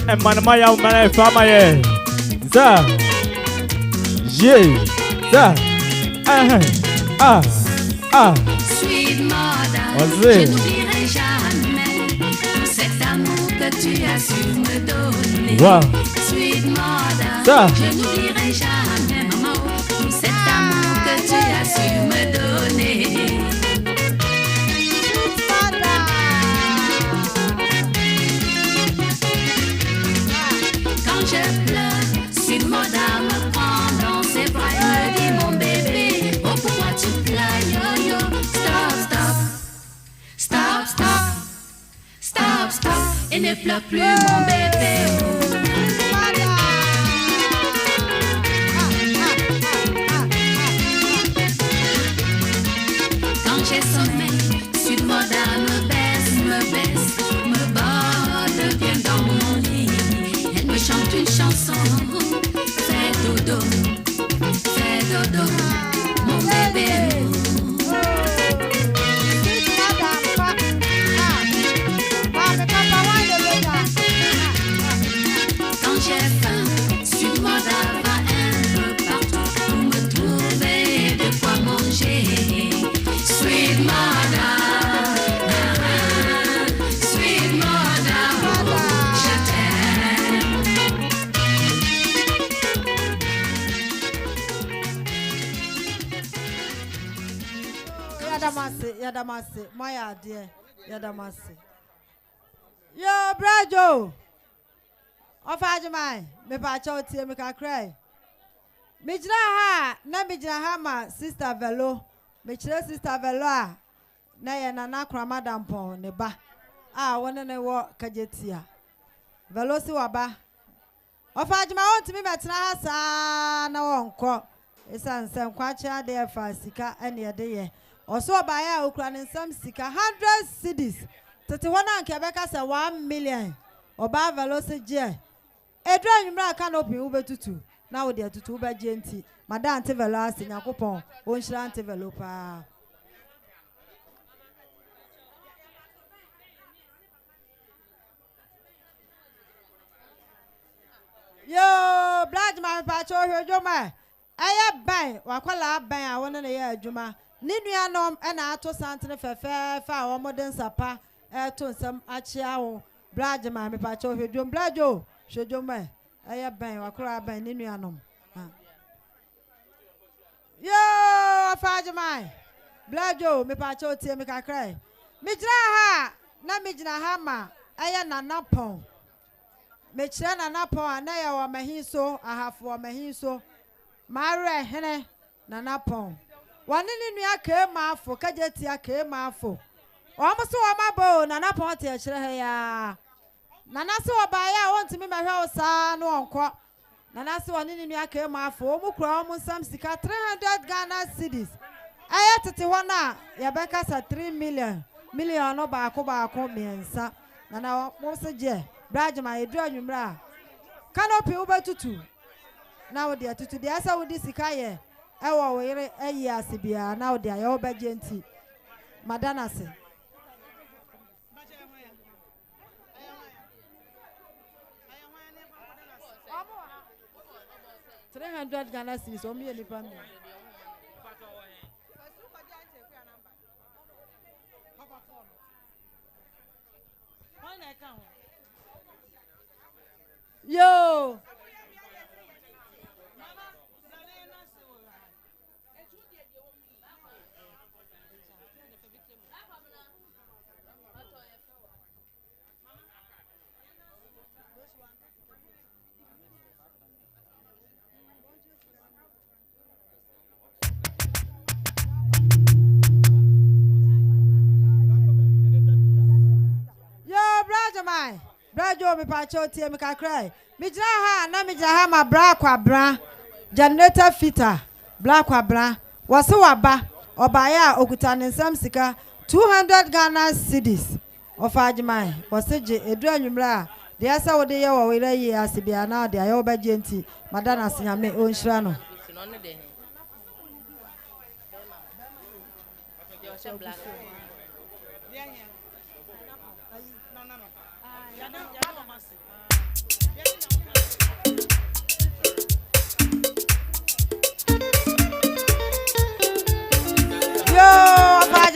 E mani maya umana fa maye. Za. Ye. Za. Sweet mother, Vas-y. je n'oublierai jamais tout cet amour que tu as su me donner. Wow. Sweet mother, Ça. je n'oublierai jamais, maman, tout cet amour que tu as su me donner. Quand je pleure, Sweet mother me prend dans ses bras et me dit mon bébé, oh pourquoi tu pleures, yo yo, stop, et ne pleure plus mon bébé. Quand j'ai sommeil, Sweet mother me baisse, me borde bien dans mon lit. Elle me chante une chanson, fais dodo, mon bébé. Quand j'ai faim, Sweet mother va un peu partout pour me trouver de quoi manger. Sweet mother, je t'aime. Yadamase, my dear, Yadamase. Yo, Brajo. Of Agyemang, me pacho tie me ka cry. Me jira ha, na me jira ha ma sister Velo. Me chire sister Velo a na ye na na kra madam pon ne ba. Wona ne wo kajetia. Velo si waba. Of Agyemang on me betena ha sa na wonko. Esan sem kwacha de fa sika ene ye de ye. Oso ba ya okura ne nsam sika 100 cedis. Tete wona nke be ka se 1 million. Oba Velo se je. Edra nyumra canopy ubetutu na wo de tutu ubeje nti madam ante Velo ase nyakopon o nhira ante Velo pa yo blood man pa cho hwedwoma aya ban wakwala ban a wona na ye adwuma ni nuanom na ato santene fefe fa wo modern sapa to nsam achia wo blood man pa cho hwedwom blood Shojoma, I ban, wakura ban, Ninuanum. Yo, Agyemang, Blajo, me pacho, tea, me can cry. Mijra, na mijna hama, I am a napon. Mechana napon, and I am a hinso, I have for my hinso. Mara, hene, nanapon. One in your came out for Kajetia came out for. Almost so my bone, nanapon, tea, Nana so obaya want me my house no onko. Nana so oni ni aka ma afo mu kura mu sam sika 300 Ghana cedis. Aya tete wana ya beka sa 3 million no ba ko miensa. Nana mo se je Agyemang edu anwumra. Canopy ubetutu. Na wo de tutu de asa wo di sika ye. E wo yire ayi asibia na wo de aye obeje nti. Madana se 300 Ghana cedis o mi nipa mi. Yo. Brajo me pacho tie me kakrai. Me jira ha na me jira ha ma bra kwa bra. Generator fitter bra kwa bra. Wase waba obaya okuta ne nsam sika 200 Ghana cedis. Ofa Agyemang wase je edu anwumra de asa wo de ye wo were yi asibia na de ayo ba genti madana senyame onhira no.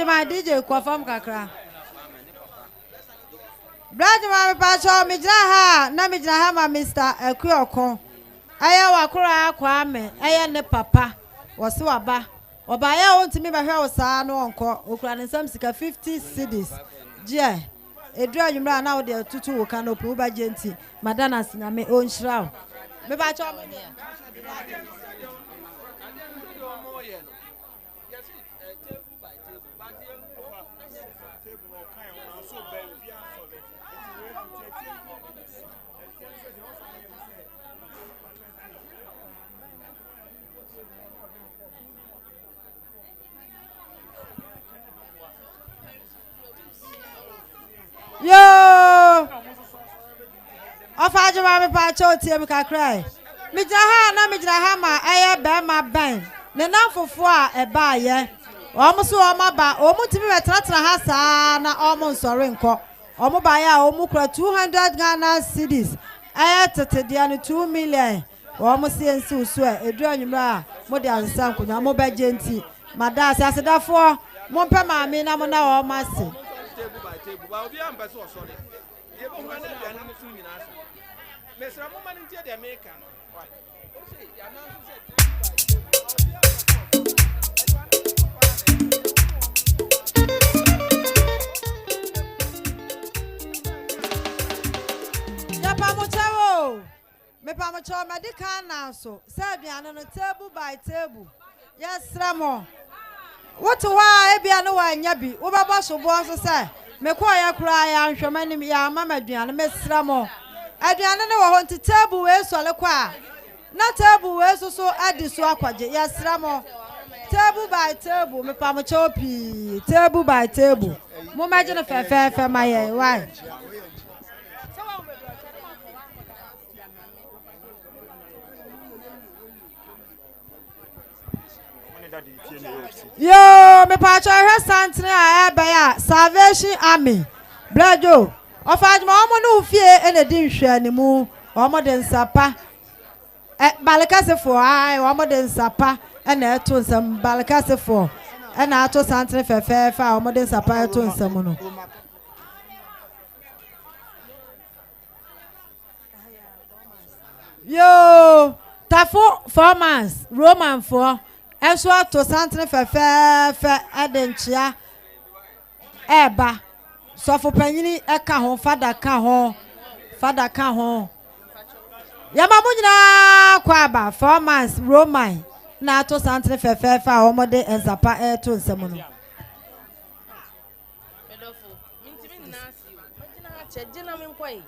My DJ kwafam kakra Brad ma pa cho mi jira ha na mi jira ha ma Mr. Ekuokon aya wakura akwa me aya ne papa wose waba oba ya ontimi ba hwe osa no onko okura ne sam sika 50 cedis je edu anwumra na wo de tutu wo canopy wo ba genti madana sinyame onhira me ba cho me Yo, Ofa Agyemang me pa cho tie me kakrai. Me jira ha na me jira ha ma eye be ma ban. Ne na fofo a e ba ye. Omo so omo ba, omo timi betratra ha sa na omo nsore nko. Omo ba ya omo kura 200 Ghana cedis. Eye tete dia no 2 million. Omo se ensi usu e edu anwumra mo de ansa nkonya mo ba genti. Mada asedafo mo mpe ma me na mo na omo ase. Me pa mo cho me de kan na so se aduane no table by table. Yes ramo. What wa ebia no wa nya bi wo baba so bo so se me ko ya kura ya nhwemani ya mama aduane me sramo. Aduane no wo honte table we so le kwa. Na table we so adi so akwaje. Yes ramo. Table by table me pa mo cho pi table by table. Mo ma je no fe ma ye why? Yo, me pa cho he santre a ebe ya Salvation Army. Brajo. Ofa Agyemang omo no fie ene di nhwe animu. Omo de nsapa. Balekasefo ai omo de nsapa ena eto nsam balekasefo. Ena ato santre fa omo de nsapa eto nsam no. Yo, tafo 4 months, Roman 4. Enso ato santre fe adenchia eba sofo panyini eka ho fada ka ho yama munyina kwa ba 4 months Roman na ato santre fe a omode enzapa eto nsemu no medofo mintimi nasi magina ha chejina menkwai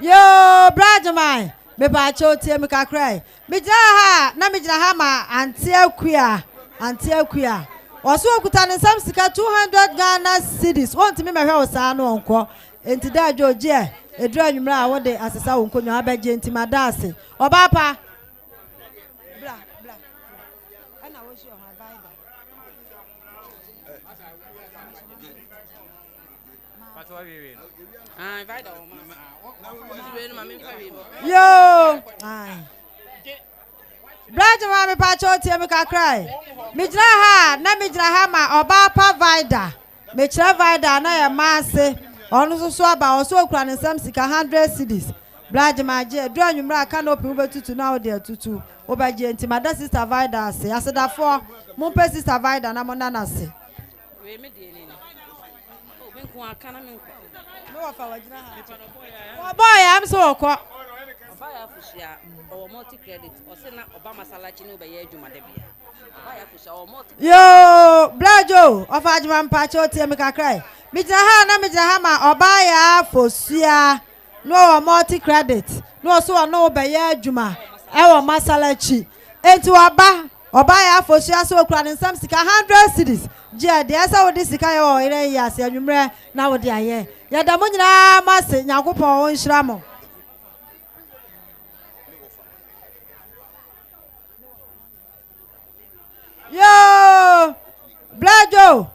Yo, Agyemang, me ba cho tie me kakrai. Me jira ha, na me jira ha ma anti akua. Oso okuta ne sam sika 200 Ghana cedis. Won't me hwe osa no onko. Enti da joje, edu anwumra a wo de asesa wo nkonwa abaje enti madase. Oba pa. Bla. Ana wo shi o ha Bible. Pato wa wewe. Invite our mama. Yo! Braja ma me pa cho tie me kakrai. Me jira ha na me jira ha ma oba pa vida. Me chira vida na ye maase. Onu so aba o so okura ne sam sika 100 cedis. Braja ma je do anwumra aka na opi obetutu na ode atutu. Obaje nti mada sister vida ase. Asedafo mo pe sister vida na mo nana se. We me de ni. O ben ko aka na me nko. Me wa fa wajira ha. O boy am so okọ. Obaya fushia o multi credit o se na Obama salachi ni obeye adwuma de bia. Obaya fushia o multi. Yo, Blajo, of Agyemang Pacho tie me kakrai. Me jira ha na me jira ha ma Obaya fosua no multi credit. No so no obeye adwuma. E wo masalachi. Enti Obaya fosua so okura ne nsam sika 100 cedis. Je de esa wo de sika ye o ire yi ase anwumre na wo de aye. Ya da mo nyina mase Yakopon wo nhira mo. Yo, Blajo,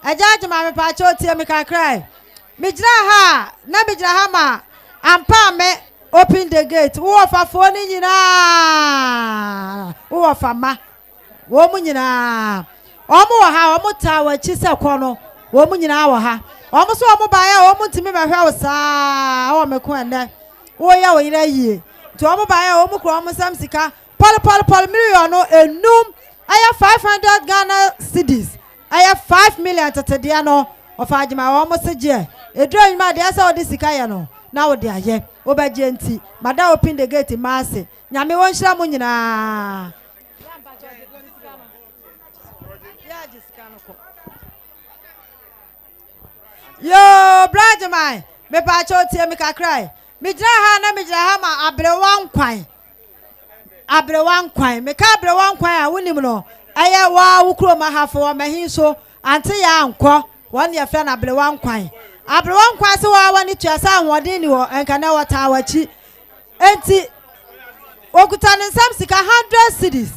Agyemang me pacho tie me kakrai. Me jira ha, na me jira ha ma. Ampa me open the gate. Wo fa foni nyina. Wo fa ma. Wo mu nyina. Omo wa ha, omo ta wa chi se kono. Wo mu nyina wa ha. Omo so omo ba ya, omo ntimi me hwa wo saa. Wo me ko ende. Wo ya wo ira yie. To omo ba ya, omo kro omo sam sika. Pol million no enum. I have 500 Ghana cedis. I have 5 million tatediano of Agyemang almost a year. A drawing my dear so this Ikayano. Now they are here. Obagenti. Madame open the gate in Marseille. Yami won't shamunina. Yo, brother mine. Me pacho tia me cry. Me draha na me drahama abrewan kwai. Abrewan kwai me ka abrewan kwai a wonim no eye wa wukro ma hafo wa mahin so ante ya anko won ye fe na abrewan kwai se wa wani tuasa anwode ni ho enka na wata wachi enti okuta ne nsam sika 100 cedis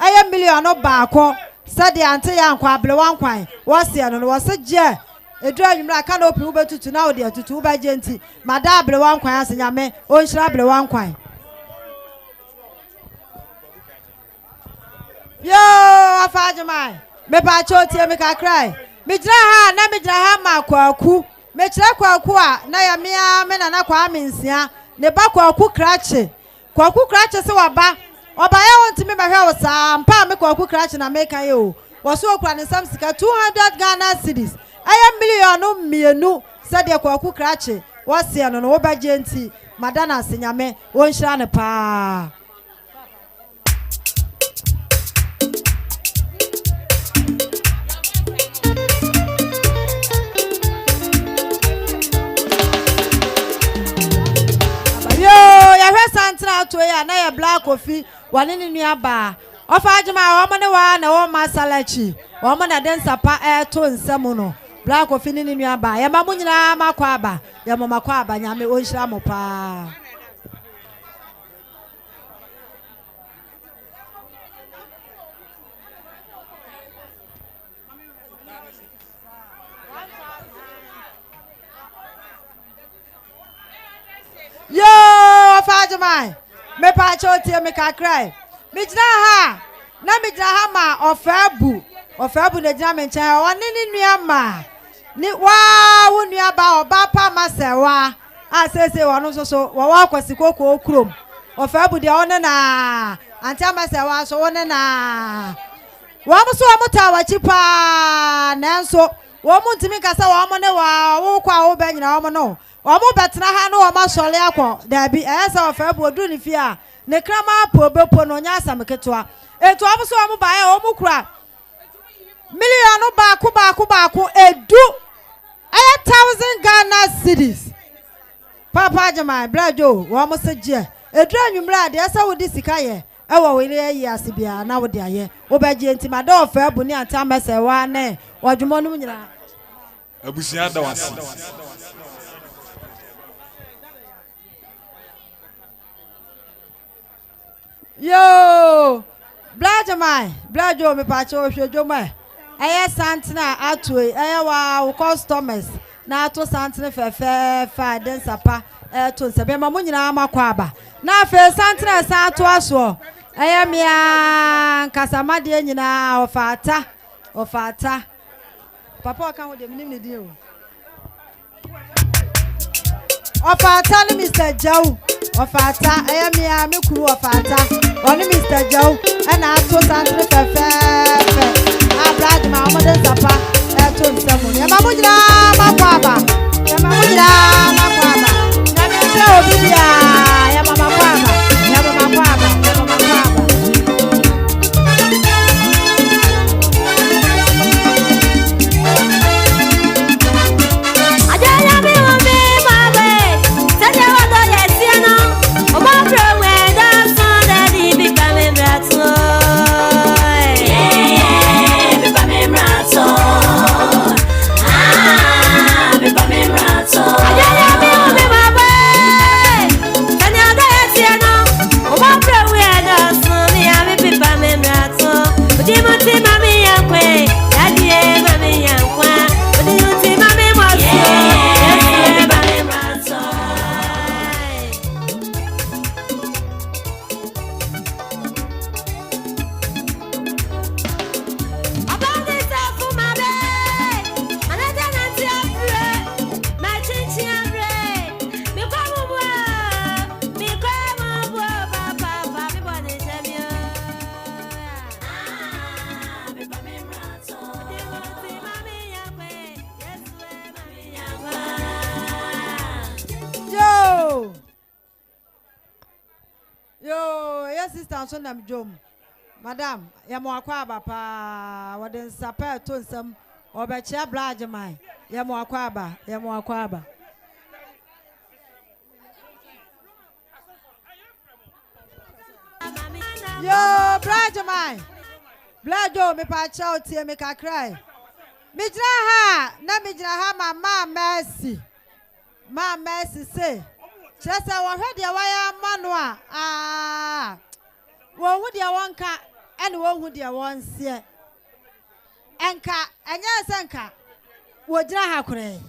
eye million no baako se de ante ya anko abrewan kwai wo se no wo se je edu anwumra aka na opi wo betutu na wo de atutu wo ba je enti mada abrewan kwai ase nyame o nhira abrewan kwai. Yo, Agyemang, me pacho tie me kakrai. Me jira ha na me jira ha ma kwaku. Me jira kwaku a na ya mea me na kwa mensia. Ne ba kwaku krache. Kwaku krache se waba. Oba ya wonti me mahwe wo saa. Mpa me kwaku krache na me kan ye o. Wo so okura ne sam sika 200 Ghana cedis. Aya million no mienu se de kwaku krache. Wo se no no wo ba genti. Madana senyame wo nhira ne pa. Santra to ya na ya black coffee wane ni nua ba ofa Agyemang o mo ne wa na wo masalachi o mo na den sapa to nsam no black coffee ni nua ba ya ma mo nyina makwa aba ya mo makwa aba nyame o nhira mo pa. Yo, Agyemang, me pacho tie me kakrai. Me jira ha, na me jira ha ma ofabu na jira me nchen woni ni nua ma. Ni wa wo nua ba oba pa ma sewa. Asese wono so wo wa kwasi kokko okrom. Ofabu de one na anta ma sewa so one na. Wo mo so mo ta wa chi pa nanso wo mo ntimi kasa wo mo ne wa wo kwa wo ba nyina wo mo no. Omo betna ha no oma sole akọ dabi esa ofabu odu ni fi a ne krama po bepo no nya asam ketwa etu omo so omo ba ya omo kura million no baako edu 1000 Ghana cedis Papa Agyemang Blajo wo mo se je edu anwumra de esa wodi sika ye ewo we ye ase bia na wodi aye wo ba je ntima da ofabu ni anta mese wa ne odwumo no nyina abusia da wasi. Yo, Agyemang, Blajo me pacho hwejo ma. Eye santina atwe, eye wa customers na ato santina fe den sapa to nsabe ma mo nyina makwa aba. Na fe santina sa ato aso. Aya mia kasama de nyina ofata papa ka ho de minim ne din o ofata ni Mr. Joe ofata aya mia me kuru ofata oni Mr. Joe ana ato santre fefe abrad ma omode sapa eto nsemu ya mamujira makwaba ya mamujira makwaba na me se obi bia ya mama kwaba ya mama kwaba Sonam Jom, Madam, Yamoakwaba, pa, what is Sapa to some or Bachia Blajamai, Yamoakwaba, Yamoakwaba. Yo, Blajamai, Blajo, me patch out here, make a cry. Midraha, Namidraha, ma mercy, say, just I was ready a wire manua, One would ya one car and one would ya one see. Anka, and yes, Anka, what Drahakre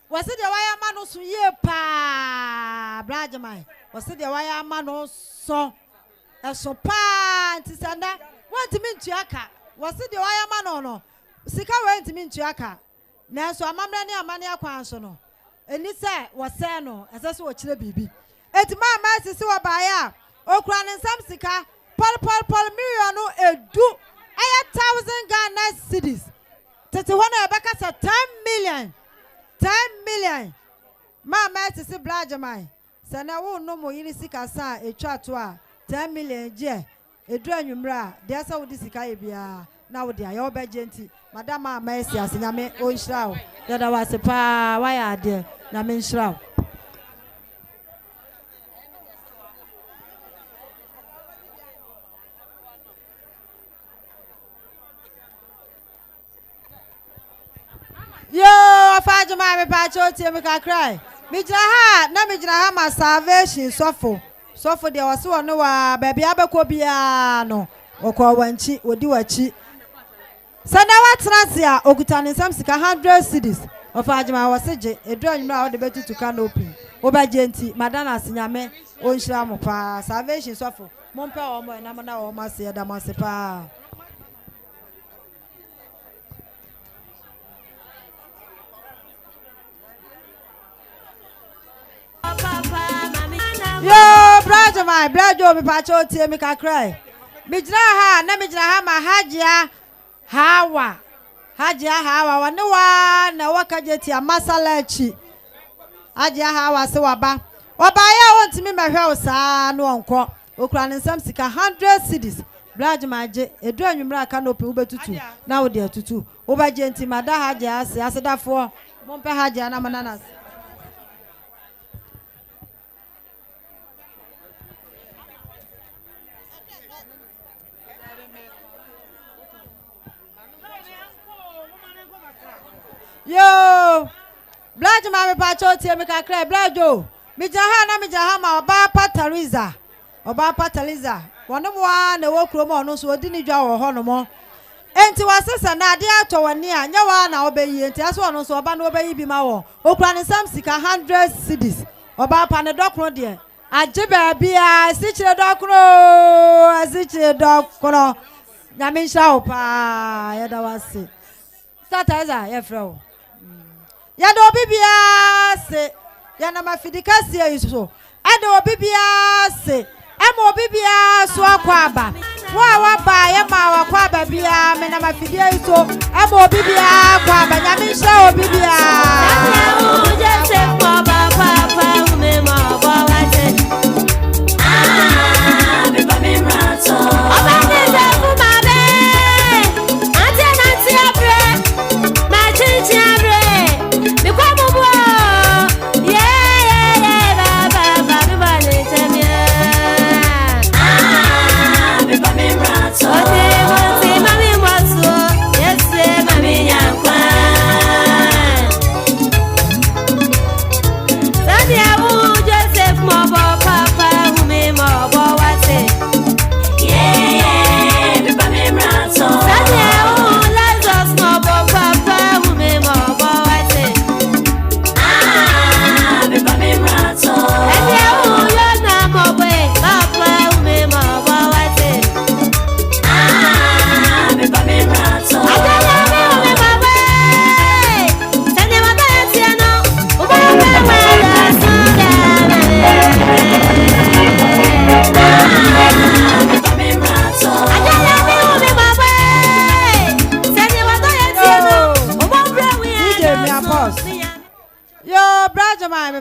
was it the wire manos ye pa Blajamai? Was it the wire manos so a sopan to send that? Want to mean to Yaka? Was it the wire man or no? Sika went to mean to Yaka. Now, so I'm a money aquansono. And this was Sano, as I saw Chile baby. It's my master so a buyer. Okran and some sika, Paul million do 1,000 Ghana cedis. Tete one Rebecca said 10 million. My master is Blajamai. Sana won't no more in sika sa a chatwa 10 million je. A drain umra, there's how this sika now they are your gentle. Madame Mercy as in a me own shroud. That I was a pa, why are there? Namin shroud. Yo, Faja my patriotic, make a cry. Mijaha, na mijaha, my salvation, suffer. Suffer there was one no baby abakobiano, or call one cheat, or do a cheat. Sanawa Transia, Okutan some 100 cities of Fajama was a drawing now the better to canopy. Oba Genti, Madonna Sinyame, Onshamopa, salvation suffer. Mompa or Namana or Marcia Damasepa. Yo, brother, my brother, me pacho tie me ka cry. Mijraha, na mijraha ma Hawa. Hawa wanuwa na wakajeti ya masalachi. Hajia Hawa se waba. Waba ya wonti mi mehwe osa no onko. Okura ne nsam sika 100 cedis. Brother my je edu anwumra aka no pe ubetutu. Na wo de tutu. Oba je nti mada hajia ase asedafo. Mompe hajia na mananas. Yo, Blajo mama pacho tie me ka cry Blajo. Mijaha na mijaha ma oba pataliza. Wono mo na wo kuro mo no so odi ni dwa wo ho no mo. Enti wasesa na ade ato wani a nya wa na obeyi enti aso no so oba na obeyi bi ma wo. Okura ne sam sika 100 cedis. Oba pa ne dokro de Aje baby asichire dokro asichire dokro nyame sha opa ya da wase startizer ya fro ya do bibia se ya na mafidika se yiso ade bibia se emo bibia so akwa aba wa ba ya ma wa kwa aba bia me na mafidia yiso emo bibia kwa aba nyame sha obibia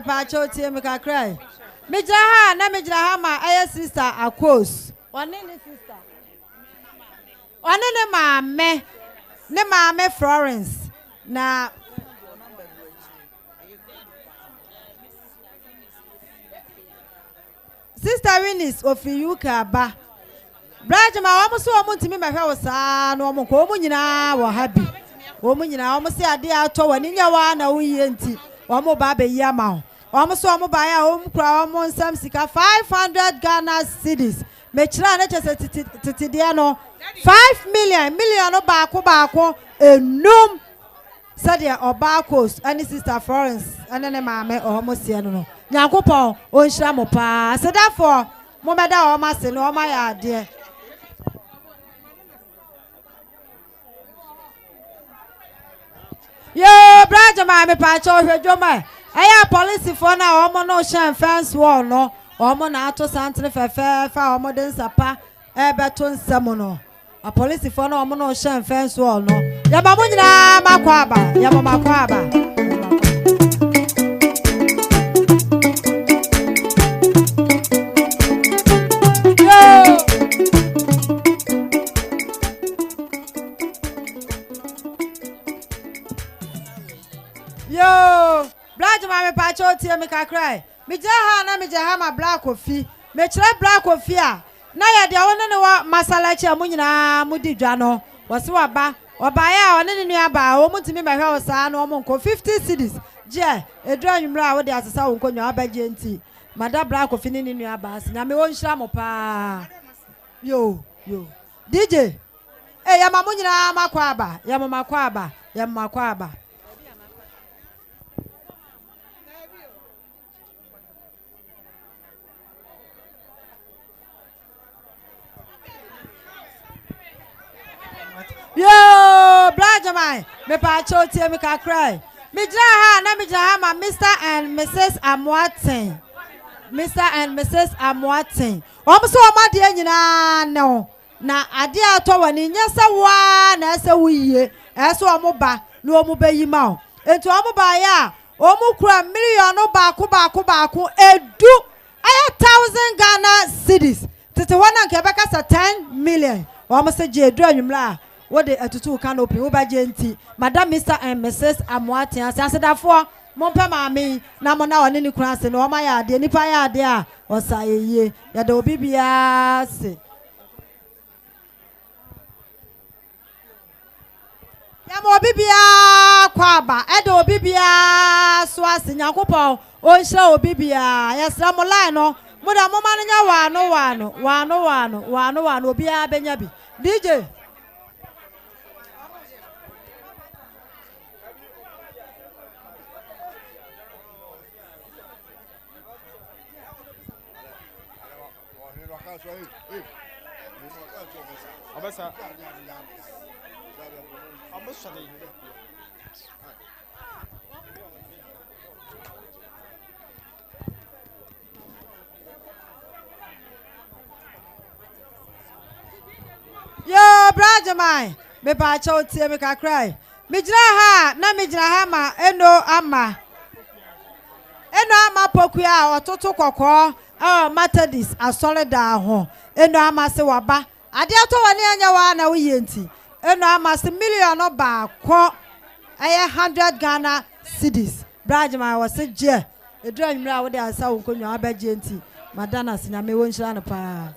me pa chotie me ka cry me jira ha na me jira ha ma aye sister akos one ne sister one ne maame Florence na sister Winnis ofi yuka ba brajama wa muso wa muntimi mahwe wo saa no mo ko mo nyina wo habi wo mo nyina wo mo se ade ato wani nya wa na wo yie nti wo mo ba be yi ama wo mo so wo mo ba ya wo mo kura wo mo nsam sika 500 Ghana cedis me kira na chese titide no 5 million no baako enum sadia obakos ani sister Florence ani ne maame o mo se no Nyankopon o nhira mo pa sedafo mo meda o ma se no o ma ya ade yo braja ma me pa cho hwedwoma aya police for na o mo no shan fence wall no o mo na ato santre fefe fa o mo den sapa e beto nsam no a police for na o mo no shan fence wall no ya ba mo nyina makwa aba ya mo makwa aba me pa cho tie me ka cry me jaha na me jaha ma black coffee me kire black coffee a na ya de won ne wa masalachi amunyina mudi dwa no wo se wa ba ya one ne nua ba wo mutimi ma hwa wo saa no mo nko 50 cedis je edru anwumra wo de asesa wo nkonwa abaje nti mada black coffee ne nua ba as na me won hira mo pa yo DJ ya mamunyina makwa aba ya makwa aba ya makwa aba yo blaja mai me pa cho tie me ka cry me jira ha na me jira ha ma Mr. and Mrs. Amwaten o mo so o ma de nyina no na ade ato wani nyesa wa na ese wiye eso o mo ba na o mo bayi ma o ento o mo ba ya o mo kura million baako edu aya 1000 Ghana cedis tete wana nke be kasa 10 million o mo se je edu anwumla what the atutu canopy wo ba genti madam Mr. and Mrs. Amwaten asedafo mompa maami na mo na one ni kura se no ma ya ade nipa ya ade a osayeye ya da obi bia se ya mo obi bia kwa ba e da obi bia so ase Nyankopon o nhira obi bia ya sra mo line no mo da mo ma nya wano obi a benya bi DJ Obesa. Almost shut it. Yo, brother mine. Me pa chow tie me ka cry. Me jira ha na me jira ha ma eno ama. Eno ama pokuya ototo kokko. Methodist asole da ho. Eno ama se waba. Ade ato wani anya wa na wuye nti. Eno ama se million ba ko. Aye 100 Ghana cedis. Brother mine was se je. Edu anwura wo de asa wo konwa abaje nti. Madana sinya me wonhira no pa.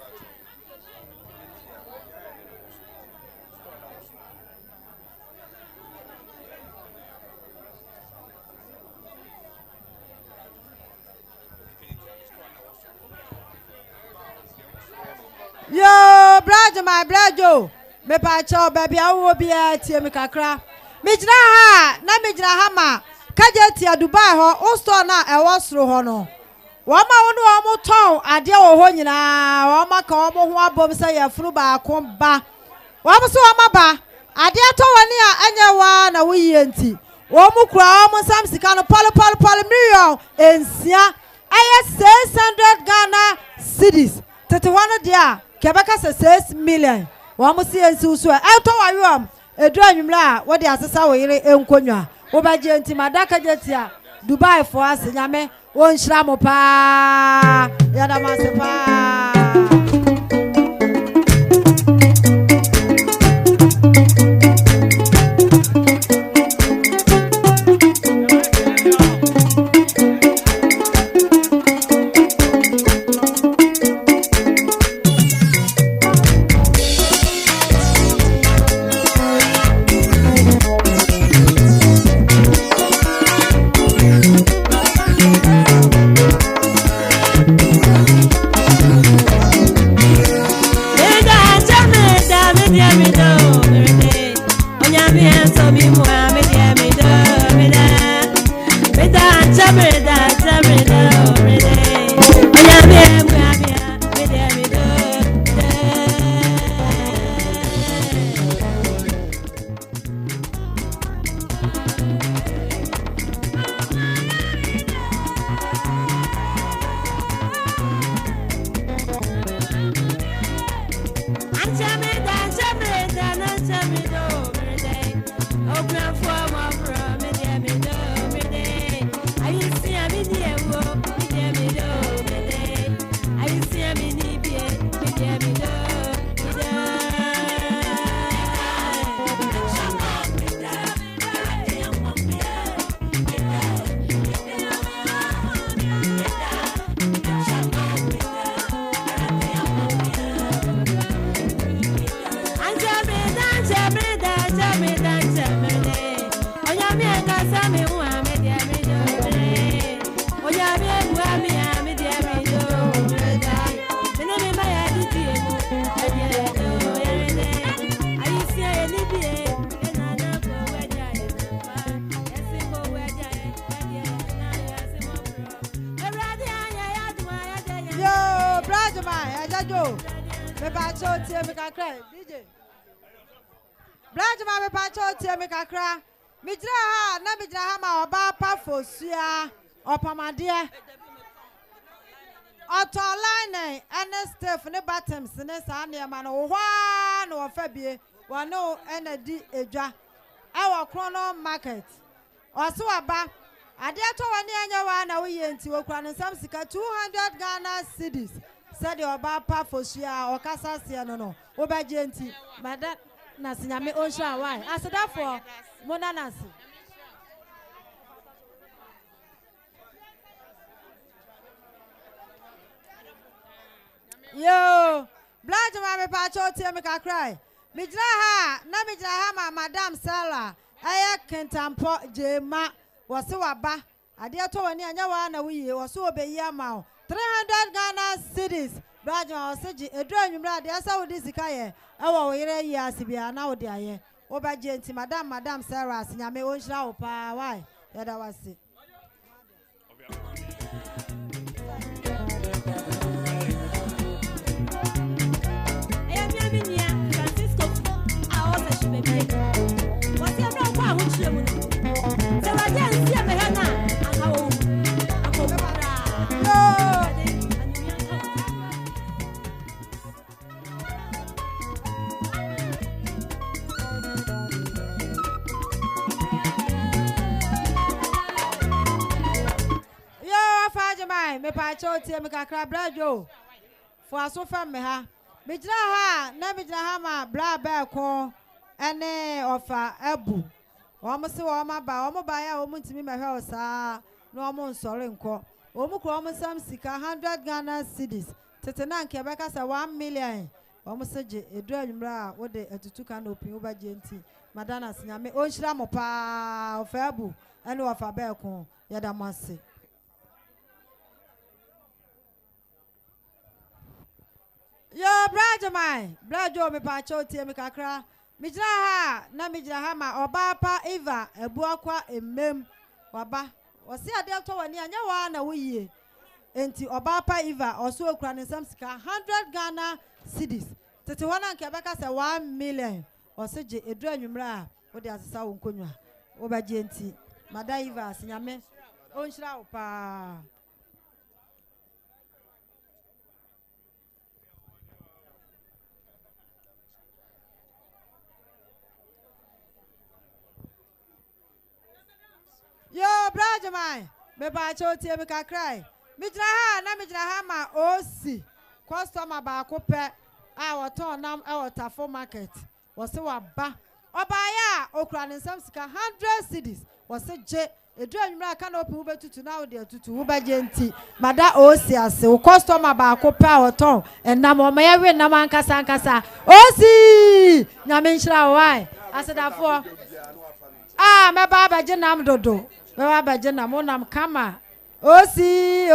Yo, brother, my brother, me pa chow baby, I will be at me kakra. Me jina ha, na me jina ha ma. Kaje ti Dubai ho, o store na e wasro ho no. Wa ma wonu o mo ton ade wo ho nyina, wa ma ka o mo ho abom se ya furu ba ko ba. Wa mo so wa ma ba. Ade to wani a anya wa na wo yie nti. Wo mu kura o mo sam sika no polo million ensia. Aye 600 Ghana cedis. Tete wana dia. Kebaka se 6 million. Wa mo si ensi so e to wa yom edu anwumra wo de asesa wo yire enkonwa. Wo ba je nti madaka je tia Dubai for us nyame wo nhira mo pa ya da ma se pa. Opamade Otoline ene Steph ne bottoms ne sa ne ma no hwa no ofabie wano ene di edwa ewo krono market oso aba ade ato wani anya wa na wo ye nti wo kra ne sam sika 200 Ghana cedis said oba pa fosua okasa se no wo ba je nti mada na sinyame onsha why aseda for monanasi. Yo, blood mama pacho tie me ka cry. Me jira ha, na me jira ha ma Madam Sala. Aya kentampo jema wose waba. Ade to wani anya wa na wiye wose obeyi ama 300 Ghana cedis. Blood mama wose edu anwumra ade asa wodi sika ye. Ewo wo yire yi asibia na wodi aye. Oba je nti Madam Sarah asinyame onhira wo pa why? Yada wase. Me pa choti me kakra brajo for so fam me ha me jira ha na me jira ha ma bra ba ko ene ofa abu o mo se o ma ba ya o mo ntimi me hwe o saa no o mo nsore nko o mo kro o mo sam sika 100 Ghana cedis tete na nke be ka sa 1 million o mo se je edu anwumra wo de atutu ka na opin wo ba je nti madana sinyame o nhira mo pa ofa abu ene ofa ba ko ya da mase. Yo, brother mine, brother me pa choti me kakra. Me jira ha, na me jira ha ma oba pa Eva Adwoa kwa emem waba. Osi ade to wani anya wa na woyie. Enti oba pa Eva oso okura ne sam sika 100 Ghana cedis. Tete wana nke beka se 1 million. Osi je edu anwumra wo de asesa wo nkonwa. Wo ba je enti. Mada Eva sinyame onhira wo pa. Yo, brother mine, me ba choti me ka cry. Me jira ha na me jira ha ma osi. Customer ba ko pe a woton nam e wotafo market. Wo se wa ba. Oba ya okura ne nsam sika 100 cedis. Wo se je edu anwumra ka na opi wo betutu na wo de atutu wo ba je nti. Mada osi ase. Wo customer ba ko pe a woton enam o ma ya we nam ankasa. Osi! Nyame nhira wai. Asedafo. Me ba je nam dodo. Baba bajena monam kama osi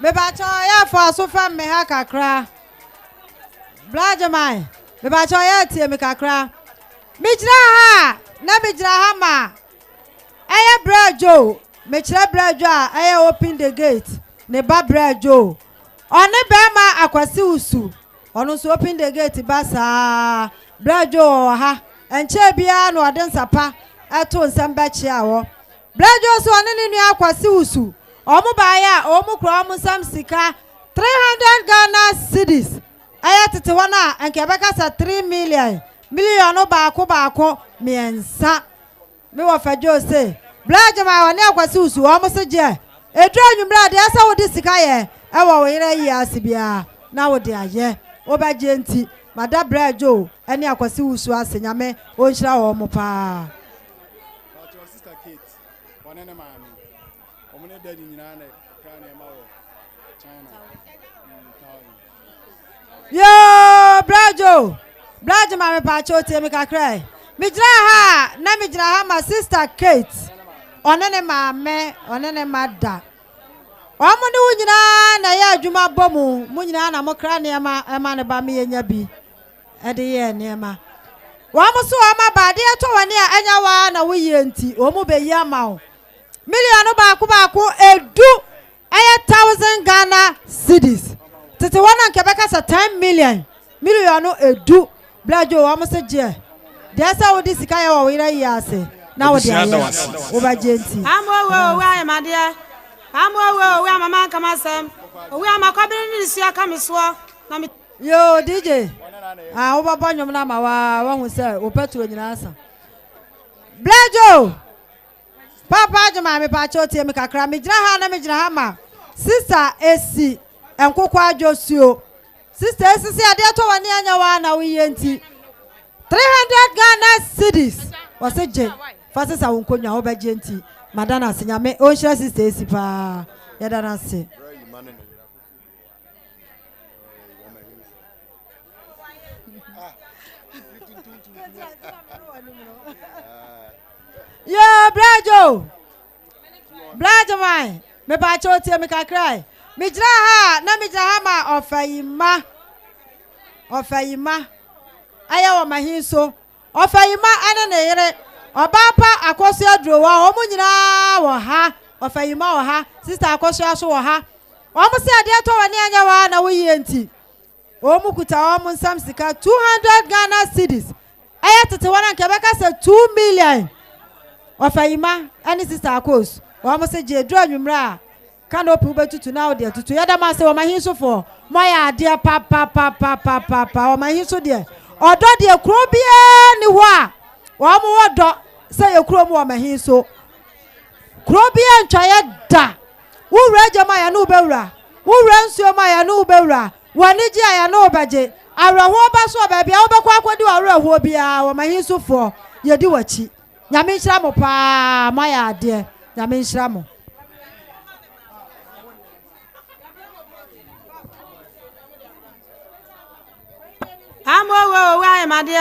me ba cho ya for so fam me ha kakra brother mine me ba cho ya tie me kakra me jira ha na me jira ha ma eye brajo me chira brajo a eye open the gate ne ba brajo oni be ma akwasi usu onu so open the gate ba sa brajo ha enche bia no ode nsapa eto nsam ba chi awo brajo so oni ni akwasi usu omu baya omu kro omu sam sika 300 Ghana cities ayatete wana anke beka sa 3 million million baako miensa me wa fajo say blaje ma woni akwasi usu o mo se je edu anwumra de asa wo de sika ye e wo yire yi asibia na wo de aye wo ba je nti mada brajo eni akwasi usu asenyame o nhira wo mo pa sister Kate wanene maami omune daddy nyina na kan e ma wo China yo brajo ma me pa cho tie me kakra mi jira ha ma sister Kate onene maame onene mada omune wo nyina na ya adwuma bomu mu nyina na mo kra ne ema ne ba me yenya bi ede ye ne ema wa mo so ama ba de to wane a anya wa na wo ye nti o mu be yi ama o million baako edu aya 1000 Ghana cedis tete wana nke beka sa 10 million edu blajo wa mo se je de asa wo di sika ya wo yira yi ase na wo de aye wo ba je nti amowo we ayamade amowo we amama kamasem we amakobiri ni sia kamiso na mi yo DJ wo ba bonyom na ma wa hu se wo petu nyina asa blajo papa jama me pa chotie me kakra me jira ha ma sister esi enkokwa ajosuo sister esi se ade to wani anya wa na wo yenti 300 Ghana cedis wase je fa sister won konwa wo ba je nti madana senyame o hira sister esi pa ya dana se yo blajo mai me ba chotie me kakrai me jira ha ma ofayima aya wo mahinso ofayima ane ne yere obapa akoso Adwoa o mu nyina wo ha ofayima wo ha sister akoso aso wo ha o mu se ade to wani anya wa na wo yenti o mu kuta o mu nsam sika 200 Ghana cedis aya tete wana nke beka se 2 million ofayima ani sister akoso o mo se je dru anwumra kana opu betutu na ode tutu ya da ma se o mahinso fo mo ya ade pa o mahinso de odo de kuro bia ni ho a o mo wodo se ye kuro mo o mahinso kuro bia ntwaye da wura jama ya no bewura wura nsuo ma ya no bewura wani ji ya no beje awraho ba so ba bia obekwa akwodi awraho bia o mahinso fo ye di wachi nyame nhira mo pa ma ya ade nyame nhira mo amowo we ayamade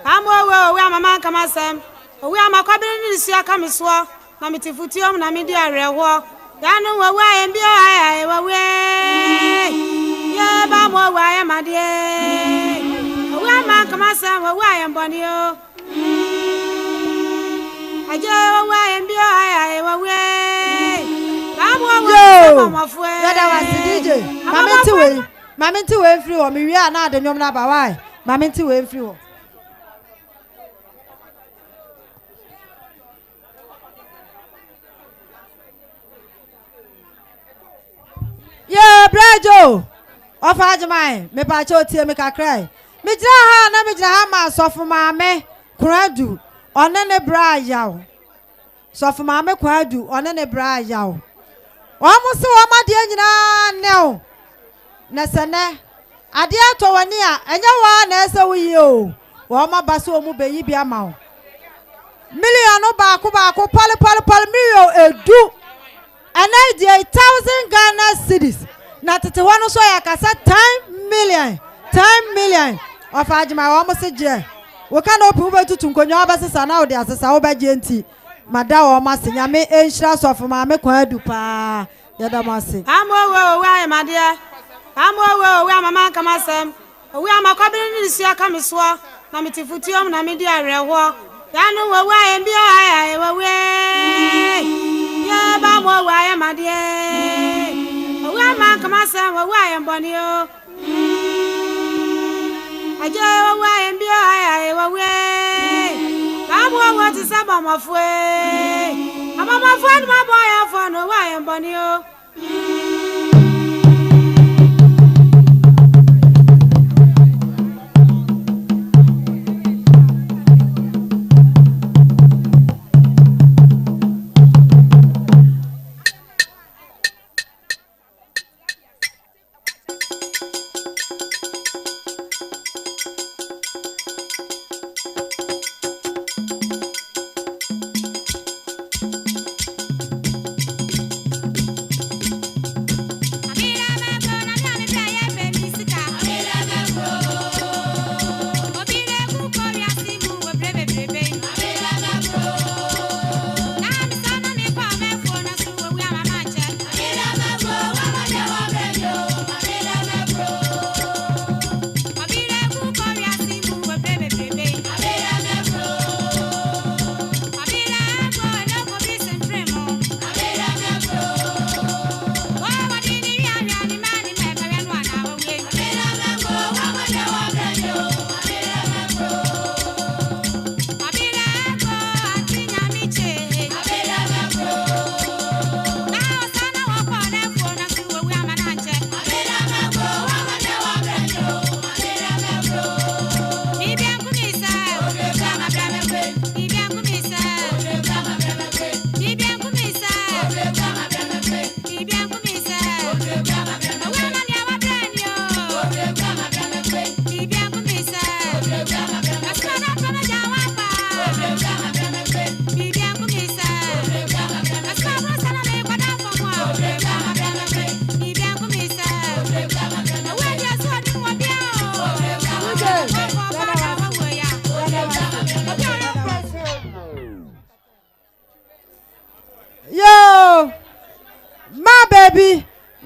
amowo we amama kamasem we amakobiri ni sia kamiso na mitifutiom na medi areho ya no we ayembi aye we ye ba mo we ayamade we amama kamasem we ayemboni o aje we ayembi aye we ba mo we mafue ya da wa DJ Mama nti we free wo me wi a na ade nwom na ba wai mama nti we free wo yeah brajo of Agyemang me pa cho tie me kakrai me jira ha ma sofu maame kuradu onene bra yawo sofu maame kuradu onene bra yawo o mu se wo ma de nyina ne na sene ade ato wani a enya wa na ese wuyi o wo ma baso o mu beyi bia ma o million baako pal million edu and 1000 Ghana cedis na tete wano so ya kasa 10 million of Agyemang wo mo se je wo ka na opu betutu nkonyo abasesa na wo de asesa wo ba je nti mada wo ma se nyame enhira sofo ma me kwa adu pa ya da ma se amowo we ayamade amowo we amama kamasem we amakobiri ni sia kamiso na mitifutiom na medi areho ya no we ayembi aye we ye ba mo we ayamade we amama kamasem we ayemboni o aje we ayembi aye we ba mo we ti saba mafue amama fo ni ma boy afo no we ayemboni o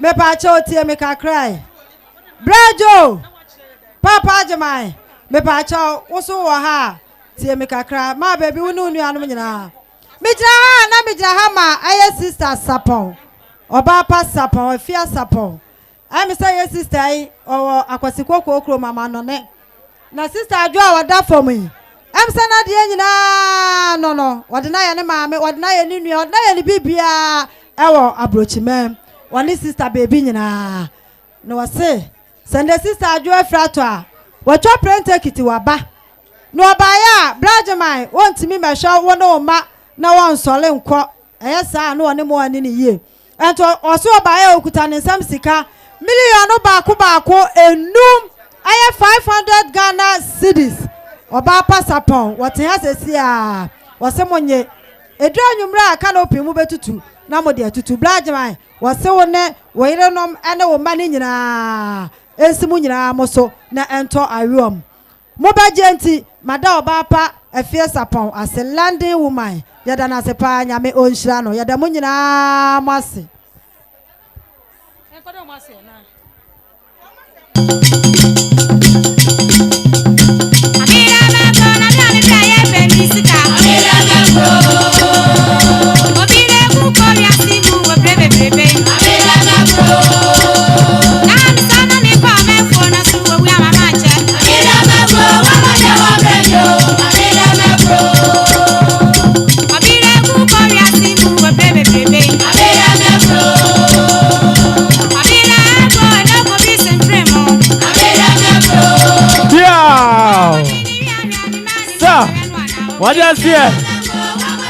me pa cho tie me ka cry Brajo Papa Agyemang me pa cho wo so wo ha tie me ka cry ma baby wo nu anu nyina me jira ha na me jira ha ma aye sister sapon oba pa sapon afia sapon I me say sister ai o akwasikoko okro mama no ne na sister Adwoa wada for me am say na de nyina no wode na ye ne maame wode na ye ni nua wode na ye ni bibia ewo abrochimem woni sister baby nyina no wase send the sister Adwoa frato a watwa print kiti waba no obaya Agyemang wontimi mehwa wo no ma na won sole nko eyesa na woni mo ani ni ye ento oso obaya okuta ne nsam sika million baako enum aye 500 Ghana cedis oba pasapon wote ha sesi a wose monye edra nwumra aka na opimu betutu na mo de atutu Agyemang wose wo ne wo yerenom ene wo ma ne nyina ensimu nyina mo so na ento awom mo ba genti mada oba pa afie sapon as a landing woman yada na se pa nyame onhira no yada mo nyina mo ase enkodo mo ase na What is here?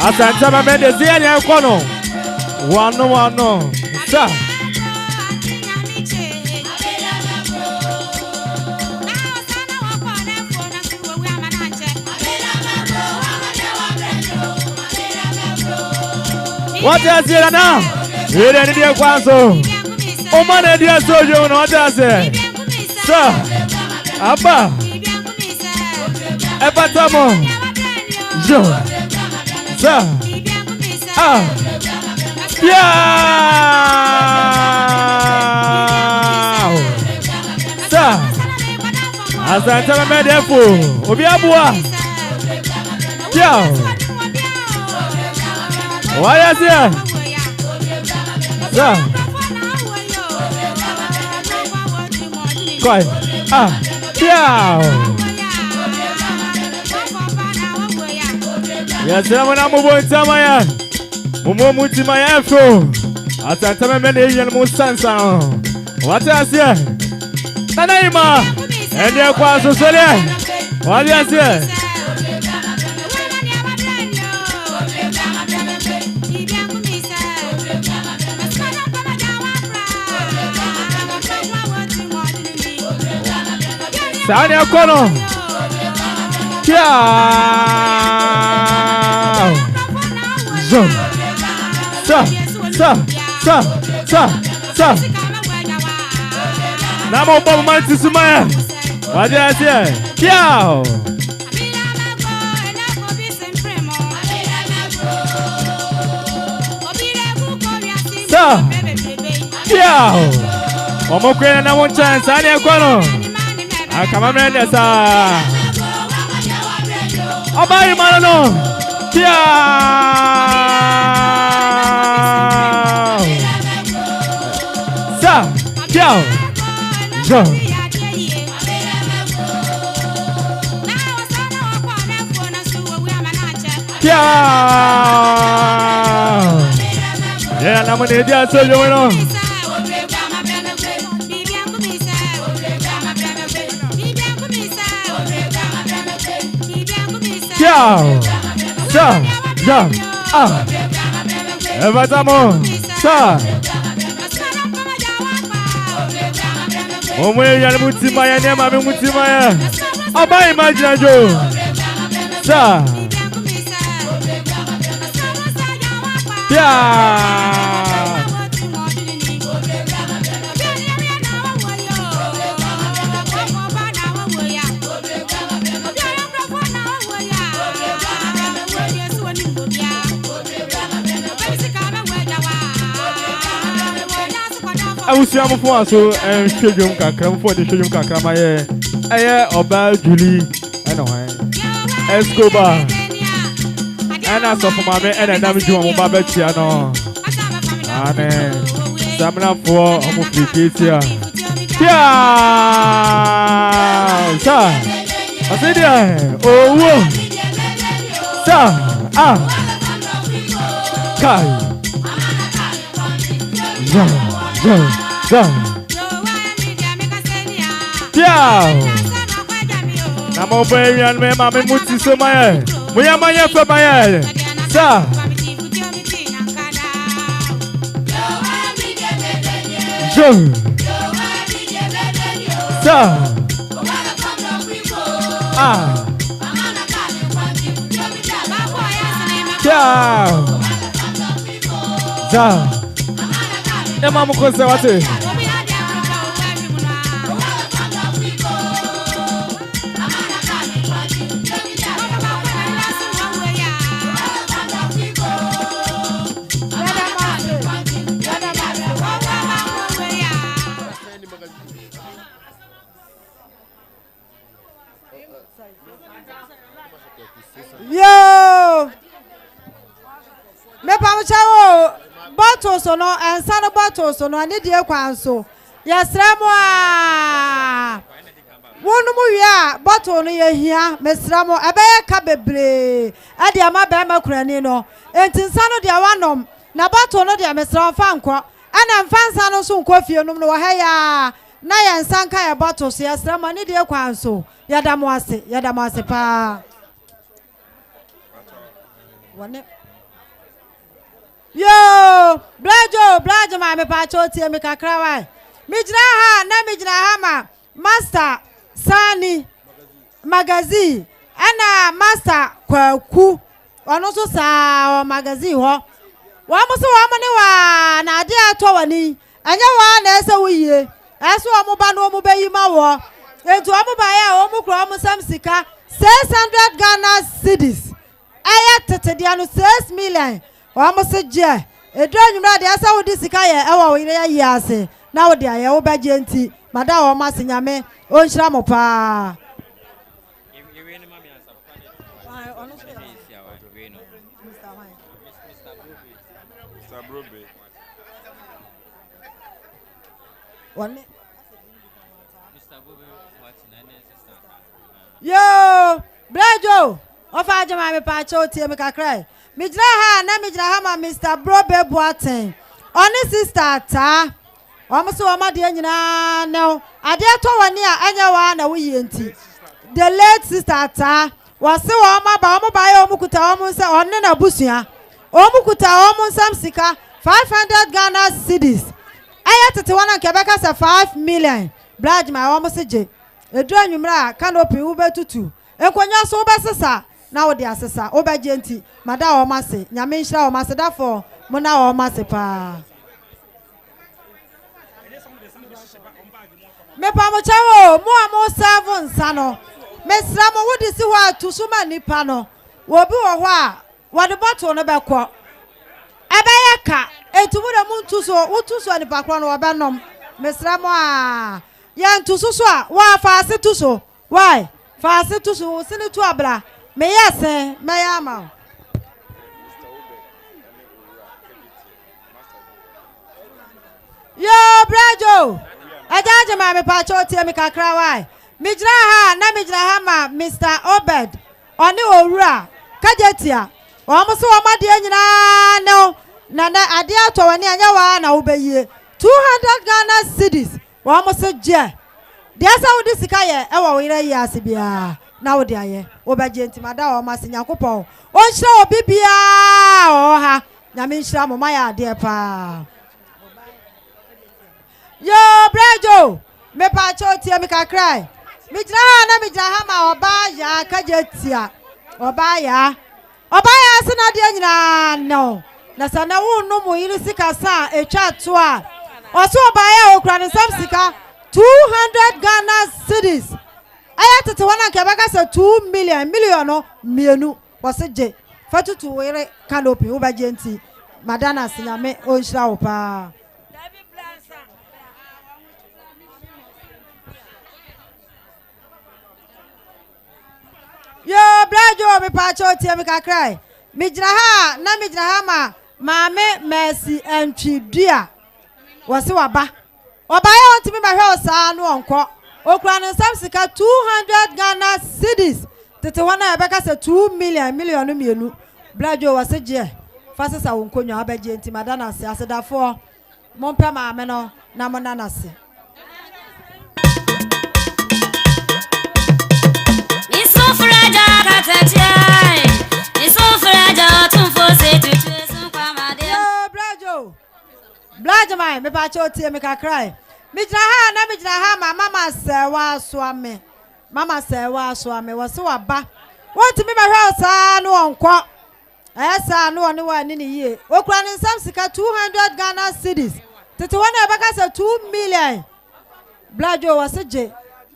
Asante mamende zia ni akono. Wano. Sir. What is here now? Here ni dia kwanzo. Omane dia sojo no what is here? Sir. Aba. Epatamo. Jo. Sir. Ah. Yeah. Sir. Asante mamende fu. Obi Adwoa. Yeah. What is here? Sir. Quiet. Ah. Yeah. Yes, I'm na mubo ntamaya. Mumo mutimaya fo. Asante mamende yen musansa. What is here? Nanaima. Ende kwa sosole. What is here? Sani akono. John. Sa. Namo bobo manti sumaya. Wadi asie. Kiao. Sa. Kiao. Omo kwena na one chance. Sani akono. Akama mende sa. Abai manano. Tia. Sa. Ciao. Jo. Ciao. Yeah, na mone dia so yo no. Ciao. Sa. Ja. Ah. Evatamo. Sa. Omwe ya mutima ya nema me mutima ya. Aba imagine jo. Sa. Yeah. awusia mo fo aso hwedwom kakra mo fo de hwedwom kakra ma ye eye oba Julie ana hwan Escobar ana so for mame ana nam ju mo ba ba tia no ane samna fo omo friketia tia sa asidia owo sa kai ja tia na mo be yan me ma me muti so ma ye mo ya ma ye fe ma ye sa sa za ema mo ko se wate Yo, me pamuchawo bottle so no and son bottle so no ani die kwan so yesra mo a wonu mu wi a bottle no ye hia mesra mo ebeye ka bebre ade ama be ma kurani no entinsa no de wanom na bottle no de mesra fa nko ana mfansa no so nko fie no no wo ha ya na yensan ka ya bottle so yesra mo ani die kwan so yadamo ase pa one. Yo, blajo ma me pa cho tie me kakra wa. Mi jira ha na mi jira ha ma master Sani magazine ana master Kwaku. Ono so sa o magazine ho. Wa mo so wa mo ne wa na ade ato wani. Anya wa na ese wuye. Eso o mo ba no mo be yi ma wo. Entu o mo ba ya o mo kro o mo sam sika 600 Ghana cedis. Aya tete dia no 6 million. Wa mo se je edu anwumra de asa wo di sika ye e wo ire ye ase na wo de aye wo ba je nti mada wo ma se nyame o nhira mo pa Mr. Brobe yo Brajo ofa Agyemang me pa cho tie me kakra mi jira ha na mi jira ha ma Mr. Brobe Boaten oni sister ta o mo so o ma de nyina no ade to wani a anya wa na wo yenti the late sister ta wo se wo ma ba o mo ba ya o mo kuta o mo se oni na busua o mo kuta o mo sam sika 500 Ghana cedis aya tete wana nke be ka se 5 million blaj ma o mo se je edu anwumra canopy wo betutu enkonya so wo be sesa na wo de asesa wo ba je nti mada wo mase nyame nhira wo mase dafo mo na wo mase pa me pa mo chawo mo amo 7 sano me sra mo wo de si ho atusuma nipa no wo bi wo ho a wo de bottle no be ko ebe ye ka etumu de mu ntuso wo tuso nipa kro no wo be nom me sra mo a ya ntuso so a wa fa ase tuso why fa ase tuso sini tu abla me yese me yama yo Brajo Agyemang me pa cho tie me kakra why mi jira ha na mi jira ha ma Mr. Obed oni owura kajetia o mo so o ma de nyina no na ade ato wani anya wa na wo beye 200 Ghana cedis o mo so je de asa wo di sika ye e wo ire yi ase bia na wo de aye wo ba je ntimada o ma se Nyankopon o nhira obi bia o ha nyame nhira mo ma ya ade pa yo Brajo me pa cho tie me kakra mi jira ha na mi jira ha ma oba ya kajetia oba ya se na de nyina no na sana wo no mo yiri sika sa etwa to a o so oba ya okura ne sam sika 200 Ghana cedis aya tete wana nke baka se 2 million no mienu wo se je fatutu were canopy wo ba je nti madana sinyame o nhira wo pa Blajo me pacho tie me kakrai. Me gyina ha na me gyina ha ma maame Mercy Entwidua. Wose waba. Oba ya ontimi ba hwe osa no onko. Okura no sam sika 200 Ghana cedis. Tete wana ebeka se 2 million no mienu. Blajo wose je. Fasesa wonkonwa abaje nti madana se asedafo. Mompe maame no na monana se. Blajo mai me pa cho tie me ka cry. Me jira ha na me jira ha mama sewa so ame. Mama sewa so ame wo se waba. Won ti me ba hwe sa no onko. Esa no one wa ni ye. Okura ni nsam sika 200 Ghana cedis. Tete wona e baka se 2 million. Blajo wo se je.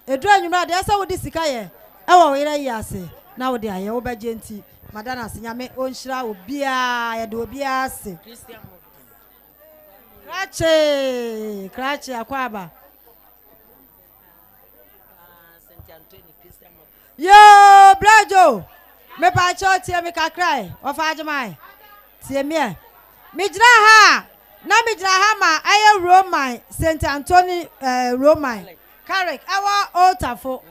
Edu anwumra de esa wo di sika ye. E wo yire yi ase. Na wo de aye wo ba je nti. Madana se nyame onhira obia ye de obia ase. Krache akwaba. Yo Blajo me pa cho tie me ka cry of Agyemang tie me jira ha na me jira ha ma aye Roman St Anthony Roman Carrick awa otafo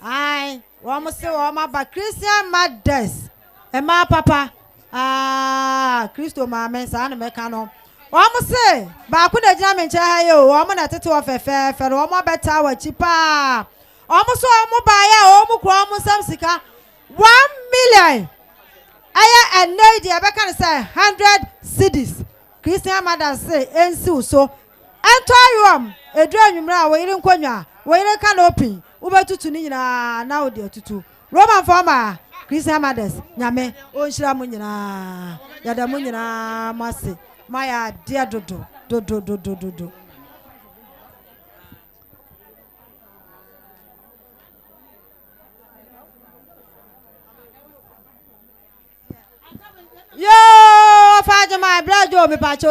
ai wo mo se wo ma ba Christian Mothers e ma papa Christo ma men sa na me ka no Omo se ba ku na jina me nche ha yo omo na tete wo fefe omo beta wa chipa omo so omo ba ya omo kro omo sam sika 1 million aya enedi abeka say 100 cedis Christian Mothers say ensi so entoyom edu anwumra wo yire nkonwa wo yire canopy wo betutu ni nyina na wo de tutu Roman former Christian Mothers nyame onhira mu nyina yada mu nyina mase Maya dear do. Yo, Father, my blood, you me patch